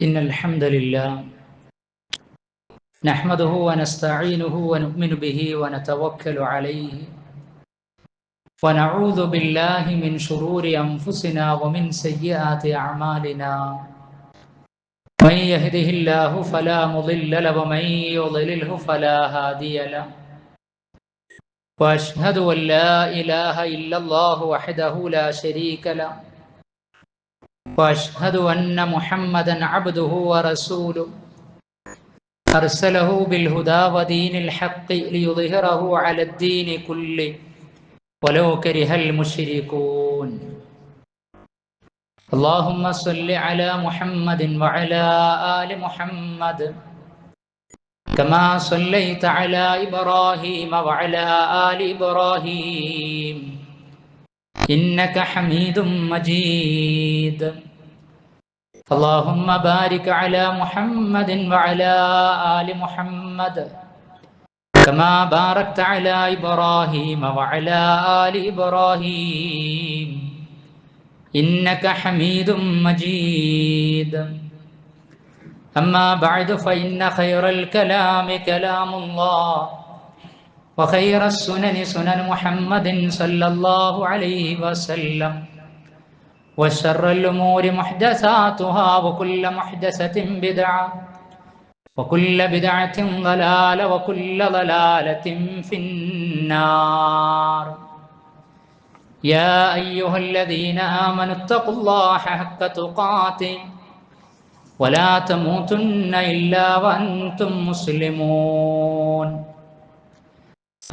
إن الحمد لله نحمده ونستعينه ونؤمن به ونتوكل عليه ونعوذ بالله من شرور أنفسنا ومن سيئات أعمالنا من يهده الله فلا مضل له ومن يضلله فلا هادي له وأشهد أن لا إله إلا الله وحده لا شريك له وأشهد أن محمدا عبده ورسوله أرسله بالهدى ودين الحق ليظهره على الدين كله ولو كره المشركون اللهم صل على محمد وعلى آل محمد كما صليت على إبراهيم وعلى آل إبراهيم إنك حميد مجيد اللهم بارك على محمد وعلى آل محمد كما باركت على إبراهيم وعلى آل إبراهيم إنك حميد مجيد أما بعد فإن خير الكلام كلام الله وخير السنن سنن محمد صلى الله عليه وسلم وشر الأمور محدثاتها وكل محدثة بدعة وكل بدعة ضلالة وكل ضلالة في النار يا أيها الذين آمنوا اتقوا الله حق تقاته ولا تموتن إلا وأنتم مسلمون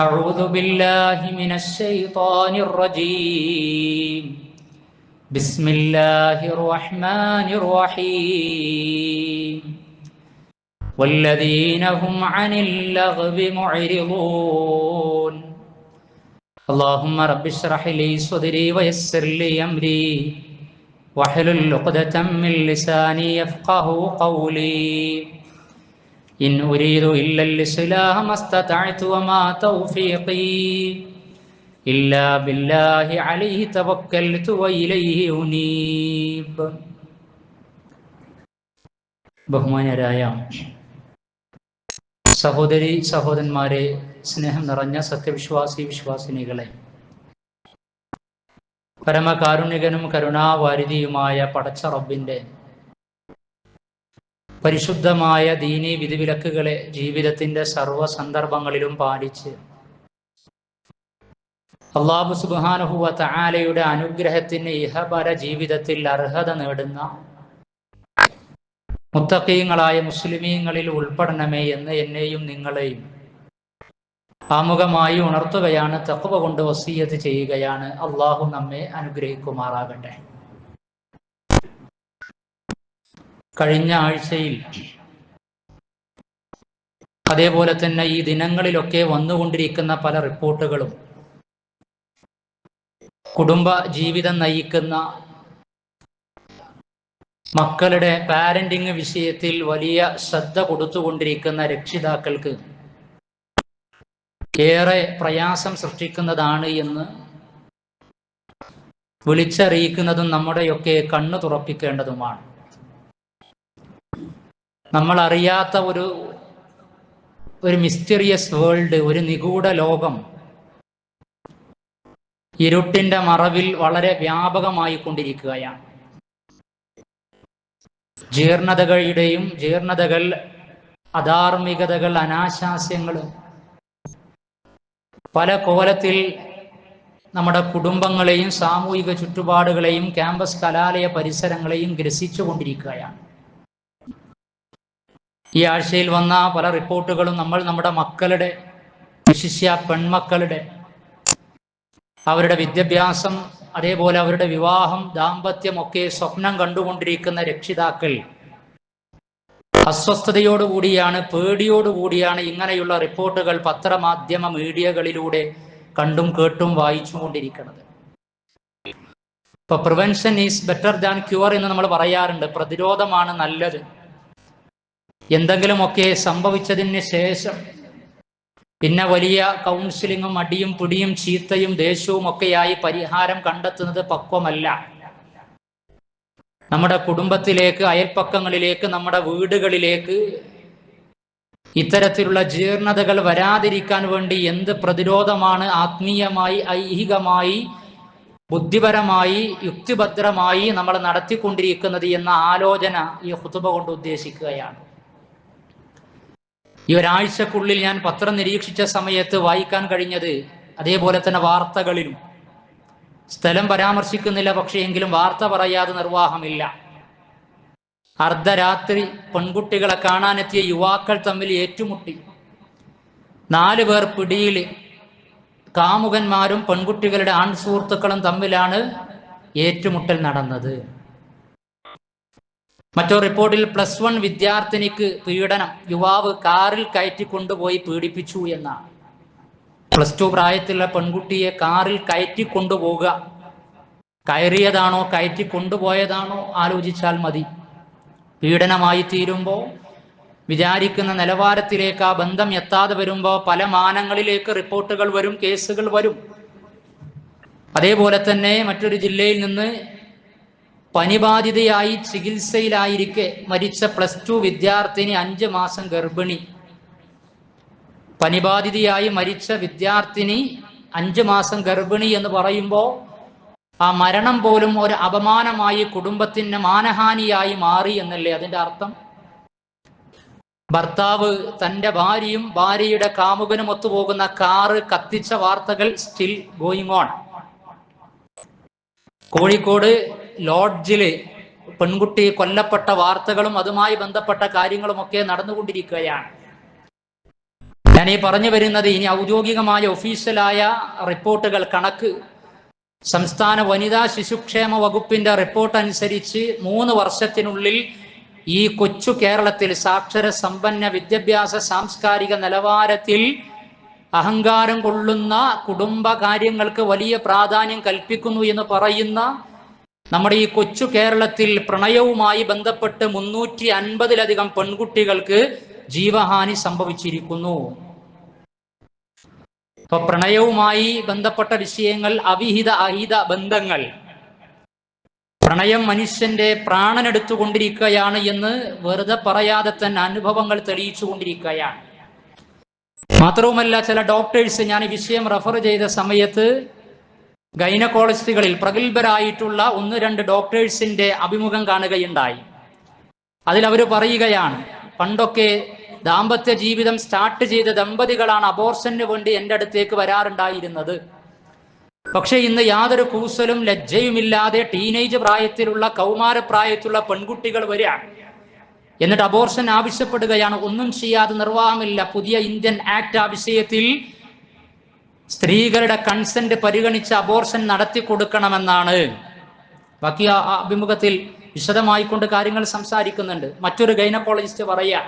أعوذ بالله من الشيطان الرجيم بسم الله الرحمن الرحيم والذين هم عن اللغو معرضون اللهم رب اشرح لي صدري ويسر لي أمري واحلل عقدة من لساني يفقه قولي إن أريد إلا الإصلاح ما استطعت وما توفيقي إلا بالله عليه توكلت وإليه أنيب. ബഹുമാന്യരായ സഹോദരി സഹോദരന്മാരെ, സ്നേഹം നിറഞ്ഞ സത്യവിശ്വാസി വിശ്വാസിനികളെ, പരമകാരുണികനും കരുണാവാരിധിയുമായ പടച്ച റബ്ബിന്റെ പരിശുദ്ധമായ ദീനീ വിധിവിലക്കുകളെ ജീവിതത്തിന്റെ സർവ്വ സന്ദർഭങ്ങളിലും പാലിച്ച് അല്ലാഹു സുബ്ഹാനഹു വ തആലയുടെ അനുഗ്രഹത്തിന് ഇഹപര ജീവിതത്തിൽ അർഹത നേടുന്ന മുത്തഖീങ്ങളായ മുസ്ലിമീങ്ങളിൽ ഉൾപ്പെടണമേ എന്ന് എന്നെയും നിങ്ങളെയും ആമുഖമായി ഉണർത്തുകയാണ്, തഖ്വ കൊണ്ട് വസിയ്യത്ത് ചെയ്യുകയാണ്. അള്ളാഹു നമ്മെ അനുഗ്രഹിക്കുമാറാകട്ടെ. കഴിഞ്ഞ ആഴ്ചയിൽ അതേപോലെ തന്നെ ഈ ദിനങ്ങളിലൊക്കെ വന്നുകൊണ്ടിരിക്കുന്ന പല റിപ്പോർട്ടുകളും കുടുംബ ജീവിതം നയിക്കുന്ന മക്കളുടെ പാരന്റിങ് വിഷയത്തിൽ വലിയ ശ്രദ്ധ കൊടുത്തുകൊണ്ടിരിക്കുന്ന രക്ഷിതാക്കൾക്ക് ഏറെ പ്രയാസം സൃഷ്ടിക്കുന്നതാണ് എന്ന് വിളിച്ചറിയിക്കുന്നതും നമ്മുടെയൊക്കെ കണ്ണു തുറപ്പിക്കേണ്ടതുമാണ്. നമ്മൾ അറിയാത്ത ഒരു മിസ്റ്റീരിയസ് വേൾഡ്, ഒരു നിഗൂഢ ലോകം ഇരുട്ടിന്റെ മറവിൽ വളരെ വ്യാപകമായി കൊണ്ടിരിക്കുകയാണ്. ജീർണതകൾ, അധാർമികതകൾ, അനാശാസ്യങ്ങൾ പല കോലത്തിൽ നമ്മുടെ കുടുംബങ്ങളെയും സാമൂഹിക ചുറ്റുപാടുകളെയും ക്യാമ്പസ് കലാലയ പരിസരങ്ങളെയും ഗ്രസിച്ചുകൊണ്ടിരിക്കുകയാണ്. ഈ ആഴ്ചയിൽ വന്ന പല റിപ്പോർട്ടുകളും നമ്മുടെ മക്കളുടെ, വിശിഷ്യ പെൺമക്കളുടെ അവരുടെ വിദ്യാഭ്യാസം, അതേപോലെ അവരുടെ വിവാഹം, ദാമ്പത്യം ഒക്കെ സ്വപ്നം കണ്ടുകൊണ്ടിരിക്കുന്ന രക്ഷിതാക്കൾ അസ്വസ്ഥതയോടുകൂടിയാണ്, പേടിയോടുകൂടിയാണ് ഇങ്ങനെയുള്ള റിപ്പോർട്ടുകൾ പത്രമാധ്യമ മീഡിയകളിലൂടെ കണ്ടും കേട്ടും വായിച്ചും കൊണ്ടിരിക്കുന്നത്. ഇപ്പൊ prevention is better than cure എന്ന് നമ്മൾ പറയാറുണ്ട്. പ്രതിരോധമാണ് നല്ലത്. എന്തെങ്കിലുമൊക്കെ സംഭവിച്ചതിന് ശേഷം പിന്നെ വലിയ കൗൺസിലിങ്ങും അടിയും പിടിയും ചീത്തയും ദേഷ്യവും ഒക്കെയായി പരിഹാരം കണ്ടെത്തുന്നത് പക്വമല്ല. നമ്മുടെ കുടുംബത്തിലേക്ക്, അയൽപ്പക്കങ്ങളിലേക്ക്, നമ്മുടെ വീടുകളിലേക്ക് ഇത്തരത്തിലുള്ള ജീർണതകൾ വരാതിരിക്കാൻ വേണ്ടി എന്ത് പ്രതിരോധമാണ് ആത്മീയമായി, ഐഹികമായി, ബുദ്ധിപരമായി, യുക്തിഭദ്രമായി നമ്മൾ നടത്തിക്കൊണ്ടിരിക്കുന്നത് എന്ന ആലോചന ഈ ഖുതുബ കൊണ്ട് ഉദ്ദേശിക്കുകയാണ്. ഈ ഒരാഴ്ചക്കുള്ളിൽ ഞാൻ പത്രം നിരീക്ഷിച്ച സമയത്ത് വായിക്കാൻ കഴിഞ്ഞത്, അതേപോലെ തന്നെ വാർത്തകളിലും, സ്ഥലം പരാമർശിക്കുന്നില്ല, പക്ഷേ എങ്കിലും വാർത്ത പറയാതെ നിർവാഹമില്ല. അർദ്ധരാത്രി പെൺകുട്ടികളെ കാണാനെത്തിയ യുവാക്കൾ തമ്മിൽ ഏറ്റുമുട്ടി, 4 പേർ പിടിയിൽ. കാമുകന്മാരും പെൺകുട്ടികളുടെ ആൺ സുഹൃത്തുക്കളും തമ്മിലാണ് ഏറ്റുമുട്ടൽ നടന്നത്. മറ്റൊരു റിപ്പോർട്ടിൽ +1 വിദ്യാർത്ഥിനിക്ക് പീഡനം, യുവാവ് കാറിൽ കയറ്റിക്കൊണ്ടുപോയി പീഡിപ്പിച്ചു എന്നാണ്. +2 പ്രായത്തിലുള്ള പെൺകുട്ടിയെ കാറിൽ കയറ്റിക്കൊണ്ടുപോവുക, കയറിയതാണോ കയറ്റിക്കൊണ്ടുപോയതാണോ ആലോചിച്ചാൽ മതി. പീഡനമായി തീരുമ്പോൾ വിചാരിക്കുന്ന നിലവാരത്തിലേക്ക് ആ ബന്ധം എത്താതെ വരുമ്പോൾ പല മാനങ്ങളിലേക്ക് റിപ്പോർട്ടുകൾ വരും, കേസുകൾ വരും. അതേപോലെ തന്നെ മറ്റൊരു ജില്ലയിൽ നിന്ന് പനിബാധിതയായി ചികിത്സയിലായിരിക്കെ മരിച്ച +2 വിദ്യാർത്ഥിനി 5 മാസം ഗർഭിണി. പനിബാധിതയായി മരിച്ച വിദ്യാർത്ഥിനി 5 മാസം ഗർഭിണി എന്ന് പറയുമ്പോൾ ആ മരണം പോലും ഒരു അപമാനമായി, കുടുംബത്തിന് മാനഹാനിയായി മാറി എന്നല്ലേ അതിന്റെ അർത്ഥം? ഭർത്താവ് തന്റെ ഭാര്യയും ഭാര്യയുടെ കാമുകനും ഒത്തുപോകുന്ന കാറ് കത്തിച്ച വാർത്തകൾ സ്റ്റിൽ ഗോയിങ് ഓൺ. കോഴിക്കോട് ലോഡ്ജില് പെൺകുട്ടി കൊല്ലപ്പെട്ട വാർത്തകളും അതുമായി ബന്ധപ്പെട്ട കാര്യങ്ങളുമൊക്കെ നടന്നുകൊണ്ടിരിക്കുകയാണ്. ഞാൻ ഈ പറഞ്ഞു വരുന്നത്, ഇനി ഔദ്യോഗികമായ ഒഫീഷ്യലായ റിപ്പോർട്ടുകൾ, കണക്ക്, സംസ്ഥാന വനിതാ ശിശുക്ഷേമ വകുപ്പിന്റെ റിപ്പോർട്ട് അനുസരിച്ച് 3 വർഷത്തിനുള്ളിൽ ഈ കൊച്ചു കേരളത്തിൽ സാക്ഷര സമ്പന്ന വിദ്യാഭ്യാസ സാംസ്കാരിക നിലവാരത്തിൽ അഹങ്കാരം കൊള്ളുന്ന കുടുംബ കാര്യങ്ങൾക്ക് വലിയ പ്രാധാന്യം കൽപ്പിക്കുന്നു എന്ന് പറയുന്ന നമ്മുടെ ഈ കൊച്ചു കേരളത്തിൽ പ്രണയവുമായി ബന്ധപ്പെട്ട് 350-ലധികം പെൺകുട്ടികൾക്ക് ജീവഹാനി സംഭവിച്ചിരിക്കുന്നു. ഇപ്പൊ പ്രണയവുമായി ബന്ധപ്പെട്ട വിഷയങ്ങൾ, അവിഹിത അഹിത ബന്ധങ്ങൾ, പ്രണയം മനുഷ്യന്റെ പ്രാണനെടുത്തുകൊണ്ടിരിക്കുകയാണ് എന്ന് വെറുതെ പറയാതെ തന്നെ അനുഭവങ്ങൾ തെളിയിച്ചു കൊണ്ടിരിക്കുകയാണ്. മാത്രവുമല്ല, ചില ഡോക്ടേഴ്സ്, ഞാൻ ഈ വിഷയം റെഫർ ചെയ്ത സമയത്ത് ഗൈനക്കോളജിസ്റ്റുകളിൽ പ്രഗത്ഭരായിട്ടുള്ള 1-2 ഡോക്ടേഴ്സിന്റെ അഭിമുഖം കാണുകയുണ്ടായി. അതിൽ അവർ പറയുകയാണ്, പണ്ടൊക്കെ ദാമ്പത്യ ജീവിതം സ്റ്റാർട്ട് ചെയ്ത ദമ്പതികളാണ് അബോർഷന് വേണ്ടി എൻ്റെ അടുത്തേക്ക് വരാറുണ്ടായിരുന്നത്. പക്ഷെ ഇന്ന് യാതൊരു കൂസലും ലജ്ജയുമില്ലാതെ ടീനേജ് പ്രായത്തിലുള്ള, കൗമാരപ്രായത്തിലുള്ള പെൺകുട്ടികൾ വരികയാണ്. എന്നിട്ട് അബോർഷൻ ആവശ്യപ്പെടുകയാണ്. ഒന്നും ചെയ്യാതെ നിർവാഹമില്ല. പുതിയ ഇന്ത്യൻ ആക്ട് ആ വിഷയത്തിൽ സ്ത്രീകളുടെ കൺസെന്റ് പരിഗണിച്ച് അബോർഷൻ നടത്തി കൊടുക്കണമെന്നാണ്. ബാക്കി ആ അഭിമുഖത്തിൽ വിശദമായിക്കൊണ്ട് കാര്യങ്ങൾ സംസാരിക്കുന്നുണ്ട്. മറ്റൊരു ഗൈനക്കോളജിസ്റ്റ് പറയാ,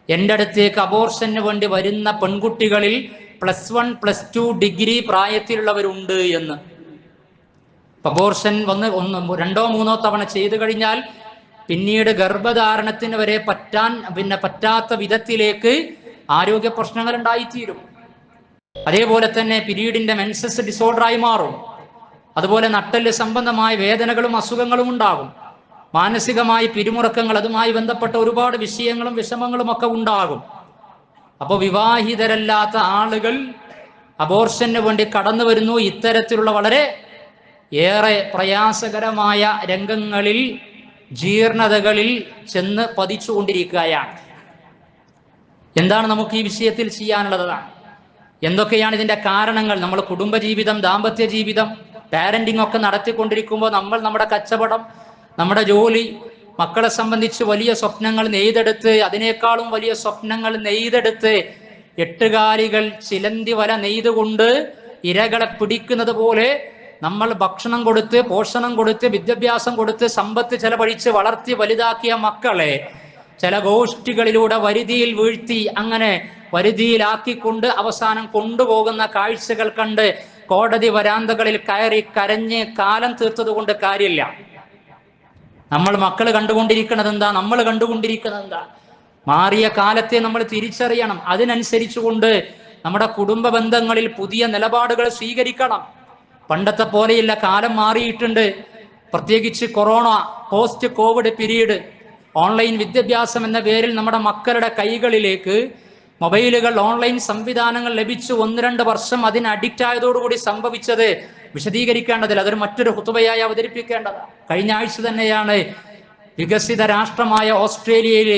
എൻ്റെ അടുത്തേക്ക് അബോർഷന് വേണ്ടി വരുന്ന പെൺകുട്ടികളിൽ +1, +2 ഡിഗ്രി പ്രായത്തിലുള്ളവരുണ്ട് എന്ന്. അബോർഷൻ വന്ന് 1, 2, 3 തവണ ചെയ്തു കഴിഞ്ഞാൽ പിന്നീട് ഗർഭധാരണത്തിന് വരെ പറ്റാത്ത വിധത്തിലേക്ക് ആരോഗ്യ പ്രശ്നങ്ങൾ ഉണ്ടായിത്തീരും. അതേപോലെ തന്നെ പിരീഡിന്റെ മെൻസസ് ഡിസോർഡറായി മാറും. അതുപോലെ നട്ടെല്ല് സംബന്ധമായ വേദനകളും അസുഖങ്ങളും ഉണ്ടാകും. മാനസികമായി പിരിമുറക്കങ്ങൾ, അതുമായി ബന്ധപ്പെട്ട ഒരുപാട് വിഷയങ്ങളും വിഷമങ്ങളും ഒക്കെ ഉണ്ടാകും. അപ്പോൾ വിവാഹിതരല്ലാത്ത ആളുകൾ അബോർഷന് വേണ്ടി കടന്നു വരുന്നു. ഇത്തരത്തിലുള്ള വളരെ ഏറെ പ്രയാസകരമായ രംഗങ്ങളിൽ, ജീർണതകളിൽ ചെന്ന് പതിച്ചുകൊണ്ടിരിക്കുകയാണ്. എന്താണ് നമുക്ക് ഈ വിഷയത്തിൽ ചെയ്യാനുള്ളതാണ്? എന്തൊക്കെയാണ് ഇതിന്റെ കാരണങ്ങൾ? നമ്മൾ കുടുംബജീവിതം, ദാമ്പത്യ ജീവിതം, പാരന്റിംഗ് ഒക്കെ നടത്തിക്കൊണ്ടിരിക്കുമ്പോൾ നമ്മൾ നമ്മുടെ കച്ചവടം, നമ്മുടെ ജോലി, മക്കളെ സംബന്ധിച്ച് വലിയ സ്വപ്നങ്ങൾ നെയ്തെടുത്ത്, അതിനേക്കാളും വലിയ സ്വപ്നങ്ങൾ നെയ്തെടുത്ത്, 8 ചിലന്തി വല നെയ്തുകൊണ്ട് ഇരകളെ പിടിക്കുന്നത് പോലെ നമ്മൾ ഭക്ഷണം കൊടുത്ത്, പോഷണം കൊടുത്ത്, വിദ്യാഭ്യാസം കൊടുത്ത്, സമ്പത്ത് ചെലവഴിച്ച് വളർത്തി വലുതാക്കിയ മക്കളെ ചില ഗോഷ്ഠികളിലൂടെ വരുതിയിൽ വീഴ്ത്തി, അങ്ങനെ വരുതിയിലാക്കിക്കൊണ്ട് അവസാനം കൊണ്ടുപോകുന്ന കാഴ്ചകൾ കണ്ട് കോടതി വരാന്തകളിൽ കയറി കരഞ്ഞ് കാലം തീർത്തത് കൊണ്ട് കാര്യമില്ല. നമ്മൾ മക്കൾ കണ്ടുകൊണ്ടിരിക്കുന്നത് എന്താ? നമ്മൾ കണ്ടുകൊണ്ടിരിക്കുന്നത് എന്താ? മാറിയ കാലത്തെ നമ്മൾ തിരിച്ചറിയണം. അതിനനുസരിച്ചുകൊണ്ട് നമ്മുടെ കുടുംബ ബന്ധങ്ങളിൽ പുതിയ നിലപാടുകൾ സ്വീകരിക്കണം. പണ്ടത്തെ പോലെയില്ല, കാലം മാറിയിട്ടുണ്ട്. പ്രത്യേകിച്ച് corona post Covid period online വിദ്യാഭ്യാസം എന്ന പേരിൽ നമ്മുടെ മക്കളുടെ കൈകളിലേക്ക് മൊബൈലുകൾ, ഓൺലൈൻ സംവിധാനങ്ങൾ ലഭിച്ചു 1-2 വർഷം അതിന് അഡിക്റ്റ് ആയതോടുകൂടി സംഭവിച്ചത് വിശദീകരിക്കേണ്ടതില്ല. അതൊരു മറ്റൊരു ഹുതുബയായി അവതരിപ്പിക്കേണ്ടതാണ്. കഴിഞ്ഞ ആഴ്ച തന്നെയാണ് വികസിത രാഷ്ട്രമായ ഓസ്ട്രേലിയയിൽ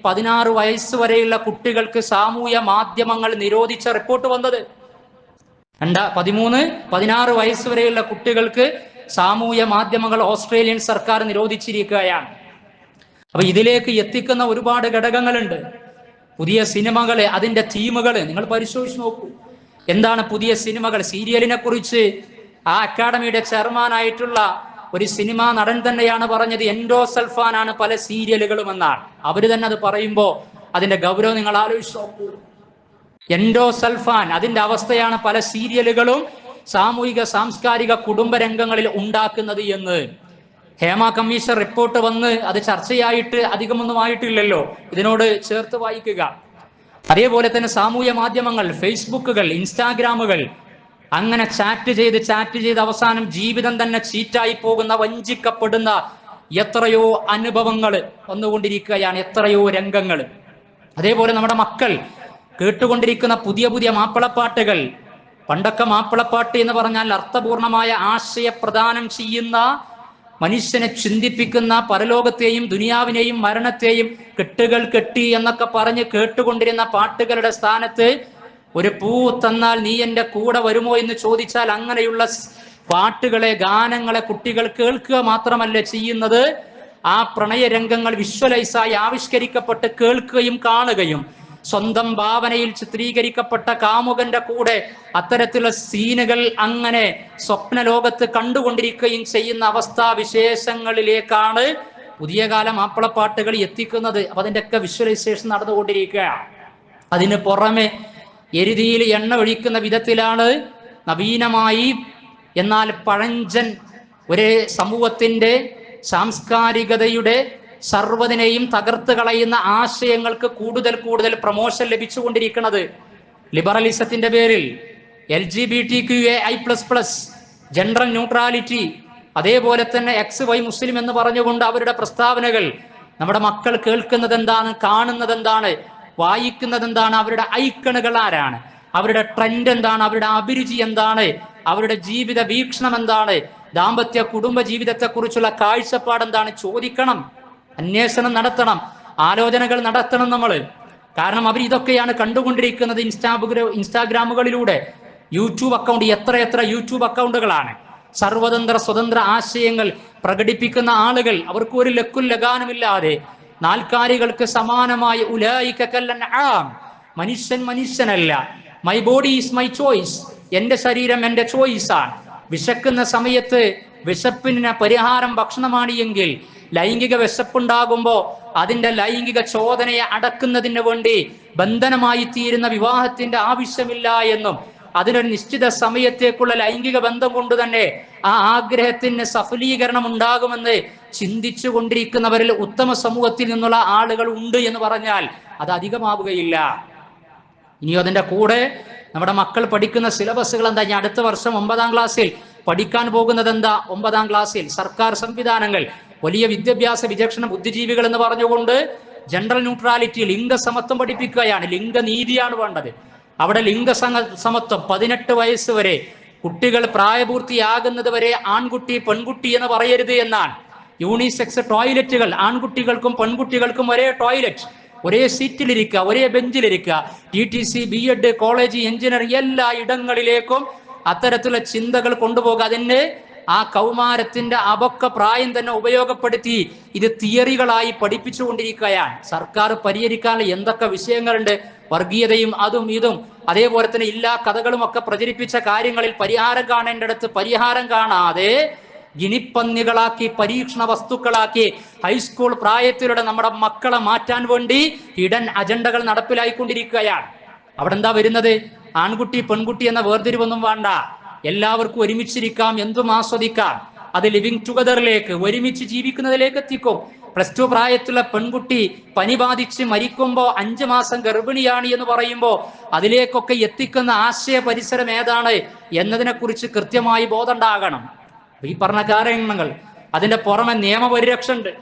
16 വയസ്സ് വരെയുള്ള കുട്ടികൾക്ക് സാമൂഹ്യ മാധ്യമങ്ങൾ നിരോധിച്ച റിപ്പോർട്ട് വന്നത്. 16 വയസ്സ് വരെയുള്ള കുട്ടികൾക്ക് സാമൂഹ്യ മാധ്യമങ്ങൾ ഓസ്ട്രേലിയൻ സർക്കാർ നിരോധിച്ചിരിക്കുകയാണ്. അപ്പൊ ഇതിലേക്ക് എത്തിക്കുന്ന ഒരുപാട് ഘടകങ്ങളുണ്ട്. പുതിയ സിനിമകള്, അതിന്റെ തീമുകള് നിങ്ങൾ പരിശോധിച്ച് നോക്കൂ. എന്താണ് പുതിയ സിനിമകൾ? സീരിയലിനെ കുറിച്ച് ആ അക്കാഡമിയുടെ ചെയർമാനായിട്ടുള്ള ഒരു സിനിമാ നടൻ തന്നെയാണ് പറഞ്ഞത് എൻഡോസൾഫാൻ ആണ് പല സീരിയലുകളും എന്നാണ്. അവര് തന്നെ അത് പറയുമ്പോൾ അതിന്റെ ഗൗരവം നിങ്ങൾ ആലോചിച്ച് നോക്കൂ. എൻഡോസൾഫാൻ, അതിന്റെ അവസ്ഥയാണ് പല സീരിയലുകളും സാമൂഹിക സാംസ്കാരിക കുടുംബരംഗങ്ങളിൽ ഉണ്ടാക്കുന്നത് എന്ന് ഹേമ കമ്മീഷൻ റിപ്പോർട്ട് വന്ന് അത് ചർച്ചയായിട്ട് അധികമൊന്നും ആയിട്ടില്ലല്ലോ. ഇതിനോട് ചേർത്ത് വായിക്കുക. അതേപോലെ തന്നെ സാമൂഹ്യ മാധ്യമങ്ങൾ, ഫേസ്ബുക്കുകൾ, ഇൻസ്റ്റാഗ്രാമുകൾ, അങ്ങനെ ചാറ്റ് ചെയ്ത് അവസാനം ജീവിതം തന്നെ ചീറ്റായി പോകുന്ന, വഞ്ചിക്കപ്പെടുന്ന എത്രയോ അനുഭവങ്ങൾ വന്നുകൊണ്ടിരിക്കുകയാണ്, എത്രയോ രംഗങ്ങൾ. അതേപോലെ നമ്മുടെ മക്കൾ കേട്ടുകൊണ്ടിരിക്കുന്ന പുതിയ പുതിയ മാപ്പിളപ്പാട്ടുകൾ. പണ്ടൊക്കെ മാപ്പിളപ്പാട്ട് എന്ന് പറഞ്ഞാൽ അർത്ഥപൂർണമായ ആശയപ്രദാനം ചെയ്യുന്ന, മനുഷ്യനെ ചിന്തിപ്പിക്കുന്ന, പരലോകത്തെയും ദുനിയാവിനെയും മരണത്തെയും കെട്ടുകൾ കെട്ടി എന്നൊക്കെ പറഞ്ഞ് കേട്ടുകൊണ്ടിരുന്ന പാട്ടുകളുടെ സ്ഥാനത്ത് ഒരു പൂ തന്നാൽ നീ എൻ്റെ കൂടെ വരുമോ എന്ന് ചോദിച്ചാൽ അങ്ങനെയുള്ള പാട്ടുകളെ, ഗാനങ്ങളെ കുട്ടികൾ കേൾക്കുക മാത്രമല്ല ചെയ്യുന്നത്, ആ പ്രണയരംഗങ്ങൾ വിഷ്വലൈസായി ആവിഷ്കരിക്കപ്പെട്ട് കേൾക്കുകയും കാണുകയും സ്വന്തം ഭാവനയിൽ ചിത്രീകരിക്കപ്പെട്ട കാമുകന്റെ കൂടെ അത്തരത്തിലുള്ള സീനുകൾ അങ്ങനെ സ്വപ്ന ലോകത്ത് കണ്ടുകൊണ്ടിരിക്കുകയും ചെയ്യുന്ന അവസ്ഥാവിശേഷങ്ങളിലേക്കാണ് പുതിയ കാല മാപ്പിളപ്പാട്ടുകൾ എത്തിക്കുന്നത്. അപ്പൊ അതിൻ്റെയൊക്കെ വിഷ്വലൈസേഷൻ നടന്നുകൊണ്ടിരിക്കുകയാണ്. അതിന് പുറമെ എരുതിയിൽ എണ്ണ ഒഴിക്കുന്ന വിധത്തിലാണ് നവീനമായി എന്നാൽ പഴഞ്ചൻ ഒരു സമൂഹത്തിന്റെ സാംസ്കാരികതയുടെ സർവ്വതിനെയും തകർത്ത് കളയുന്ന ആശയങ്ങൾക്ക് കൂടുതൽ പ്രൊമോഷൻ ലഭിച്ചുകൊണ്ടിരിക്കുന്നത്. ലിബറലിസത്തിന്റെ പേരിൽ LGBTQAI++, ജെൻഡർ ന്യൂട്രാലിറ്റി, അതേപോലെ തന്നെ XY മുസ്ലിം എന്ന് പറഞ്ഞുകൊണ്ട് അവരുടെ പ്രസ്താവനകൾ നമ്മുടെ മക്കൾ കേൾക്കുന്നത് എന്താണ്, കാണുന്നത് എന്താണ്, വായിക്കുന്നത് എന്താണ്, അവരുടെ ഐക്കണുകൾ ആരാണ്, അവരുടെ ട്രെൻഡ് എന്താണ്, അവരുടെ അഭിരുചി എന്താണ്, അവരുടെ ജീവിത വീക്ഷണം എന്താണ്, ദാമ്പത്യ കുടുംബ ജീവിതത്തെ കുറിച്ചുള്ള കാഴ്ചപ്പാട് എന്താണ്, ചോദിക്കണം, അന്വേഷണം നടത്തണം, ആലോചനകൾ നടത്തണം നമ്മൾ. കാരണം അവർ ഇതൊക്കെയാണ് കണ്ടുകൊണ്ടിരിക്കുന്നത് ഇൻസ്റ്റാഗ്രാമുകളിലൂടെ. യൂട്യൂബ് അക്കൗണ്ട്, എത്ര യൂട്യൂബ് അക്കൗണ്ടുകളാണ്. സർവതന്ത്ര സ്വതന്ത്ര ആശയങ്ങൾ പ്രകടിപ്പിക്കുന്ന ആളുകൾ, അവർക്ക് ഒരു ലക്കും ലഗാനുമില്ലാതെ നാൽക്കാലികൾക്ക് സമാനമായ ഉലൈക കൽഅൻആം, മനുഷ്യനല്ല, my body is my choice, എന്റെ ശരീരം എന്റെ ചോയ്സാണ്. വിശക്കുന്ന സമയത്ത് വിശപ്പിന് പരിഹാരം ഭക്ഷണമാണ് എങ്കിൽ ലൈംഗിക വിശപ്പുണ്ടാകുമ്പോൾ അതിന്റെ ലൈംഗിക ചോദനയെ അടക്കുന്നതിന് വേണ്ടി ബന്ധനമായി തീരുന്ന വിവാഹത്തിന്റെ ആവശ്യമില്ല എന്നും അതിനൊരു നിശ്ചിത സമയത്തേക്കുള്ള ലൈംഗിക ബന്ധം കൊണ്ട് തന്നെ ആ ആഗ്രഹത്തിന് സഫലീകരണം ഉണ്ടാകുമെന്ന് ചിന്തിച്ചു കൊണ്ടിരിക്കുന്നവരിൽ ഉത്തമ സമൂഹത്തിൽ നിന്നുള്ള ആളുകൾ ഉണ്ട് എന്ന് പറഞ്ഞാൽ അത് അധികമാവുകയില്ല. ഇനി അതിന്റെ കൂടെ നമ്മുടെ മക്കൾ പഠിക്കുന്ന സിലബസുകൾ എന്താ? ഞാൻ അടുത്ത വർഷം 9ാം ക്ലാസ്സിൽ പഠിക്കാൻ പോകുന്നത് എന്താ? 9ാം ക്ലാസ്സിൽ സർക്കാർ സംവിധാനങ്ങൾ വലിയ വിദ്യാഭ്യാസ വിചക്ഷണ ബുദ്ധിജീവികൾ എന്ന് പറഞ്ഞുകൊണ്ട് ജെൻഡർ ന്യൂട്രാലിറ്റി, ലിംഗസമത്വം പഠിപ്പിക്കുകയാണ്. ലിംഗനീതിയാണ് വേണ്ടത്. അവിടെ ലിംഗസമത്വം 18 വയസ്സ് വരെ കുട്ടികൾ പ്രായപൂർത്തിയാകുന്നത് വരെ ആൺകുട്ടി പെൺകുട്ടി എന്ന് പറയരുത് എന്നാണ്. യൂണിസെക്സ് ടോയ്ലറ്റുകൾ, ആൺകുട്ടികൾക്കും പെൺകുട്ടികൾക്കും ഒരേ ടോയ്ലറ്റ്, ഒരേ സീറ്റിലിരിക്കുക, ഒരേ ബെഞ്ചിലിരിക്കുക. TTC, B.Ed, കോളേജ്, എഞ്ചിനീയറിംഗ് എല്ലാ ഇടങ്ങളിലേക്കും അത്തരത്തിലുള്ള ചിന്തകൾ കൊണ്ടുപോകുക. അതിന് ആ കൗമാരത്തിന്റെ അപക്ക പ്രായം തന്നെ ഉപയോഗപ്പെടുത്തി ഇത് തിയറികളായി പഠിപ്പിച്ചുകൊണ്ടിരിക്കുകയാണ്. സർക്കാർ പരിഹരിക്കാനുള്ള എന്തൊക്കെ വിഷയങ്ങളുണ്ട്, വർഗീയതയും അതും ഇതും, അതേപോലെ തന്നെ എല്ലാ കഥകളും ഒക്കെ പ്രചരിപ്പിച്ച കാര്യങ്ങളിൽ പരിഹാരം കാണേണ്ടടുത്ത് പരിഹാരം കാണാതെ ഗിനിപ്പന്നികളാക്കി, പരീക്ഷണ വസ്തുക്കളാക്കി ഹൈസ്കൂൾ പ്രായത്തിലൂടെ നമ്മുടെ മക്കളെ മാറ്റാൻ വേണ്ടി ഹിഡൻ അജണ്ടകൾ നടപ്പിലായിക്കൊണ്ടിരിക്കുകയാണ്. അവിടെ എന്താ വരുന്നത്? ആൺകുട്ടി പെൺകുട്ടി എന്ന വേർതിരിവൊന്നും വേണ്ട, എല്ലാവർക്കും ഒരുമിച്ചിരിക്കാം, എന്തും ആസ്വദിക്കാം. അത് ലിവിങ് ടുഗദറിലേക്ക്, ഒരുമിച്ച് ജീവിക്കുന്നതിലേക്ക് എത്തിക്കും. +2 പ്രായത്തിലുള്ള പെൺകുട്ടി പനി ബാധിച്ച് മരിക്കുമ്പോൾ 5 മാസം ഗർഭിണിയാണ് എന്ന് പറയുമ്പോൾ അതിലേക്കൊക്കെ എത്തിക്കുന്ന ആശയ പരിസരം ഏതാണ് എന്നതിനെ കുറിച്ച് കൃത്യമായി ബോധമുണ്ടാകണം. ഈ പറഞ്ഞ കാര്യങ്ങൾ അതിന്റെ പുറമെ നിയമപരിരക്ഷ ഉണ്ട്.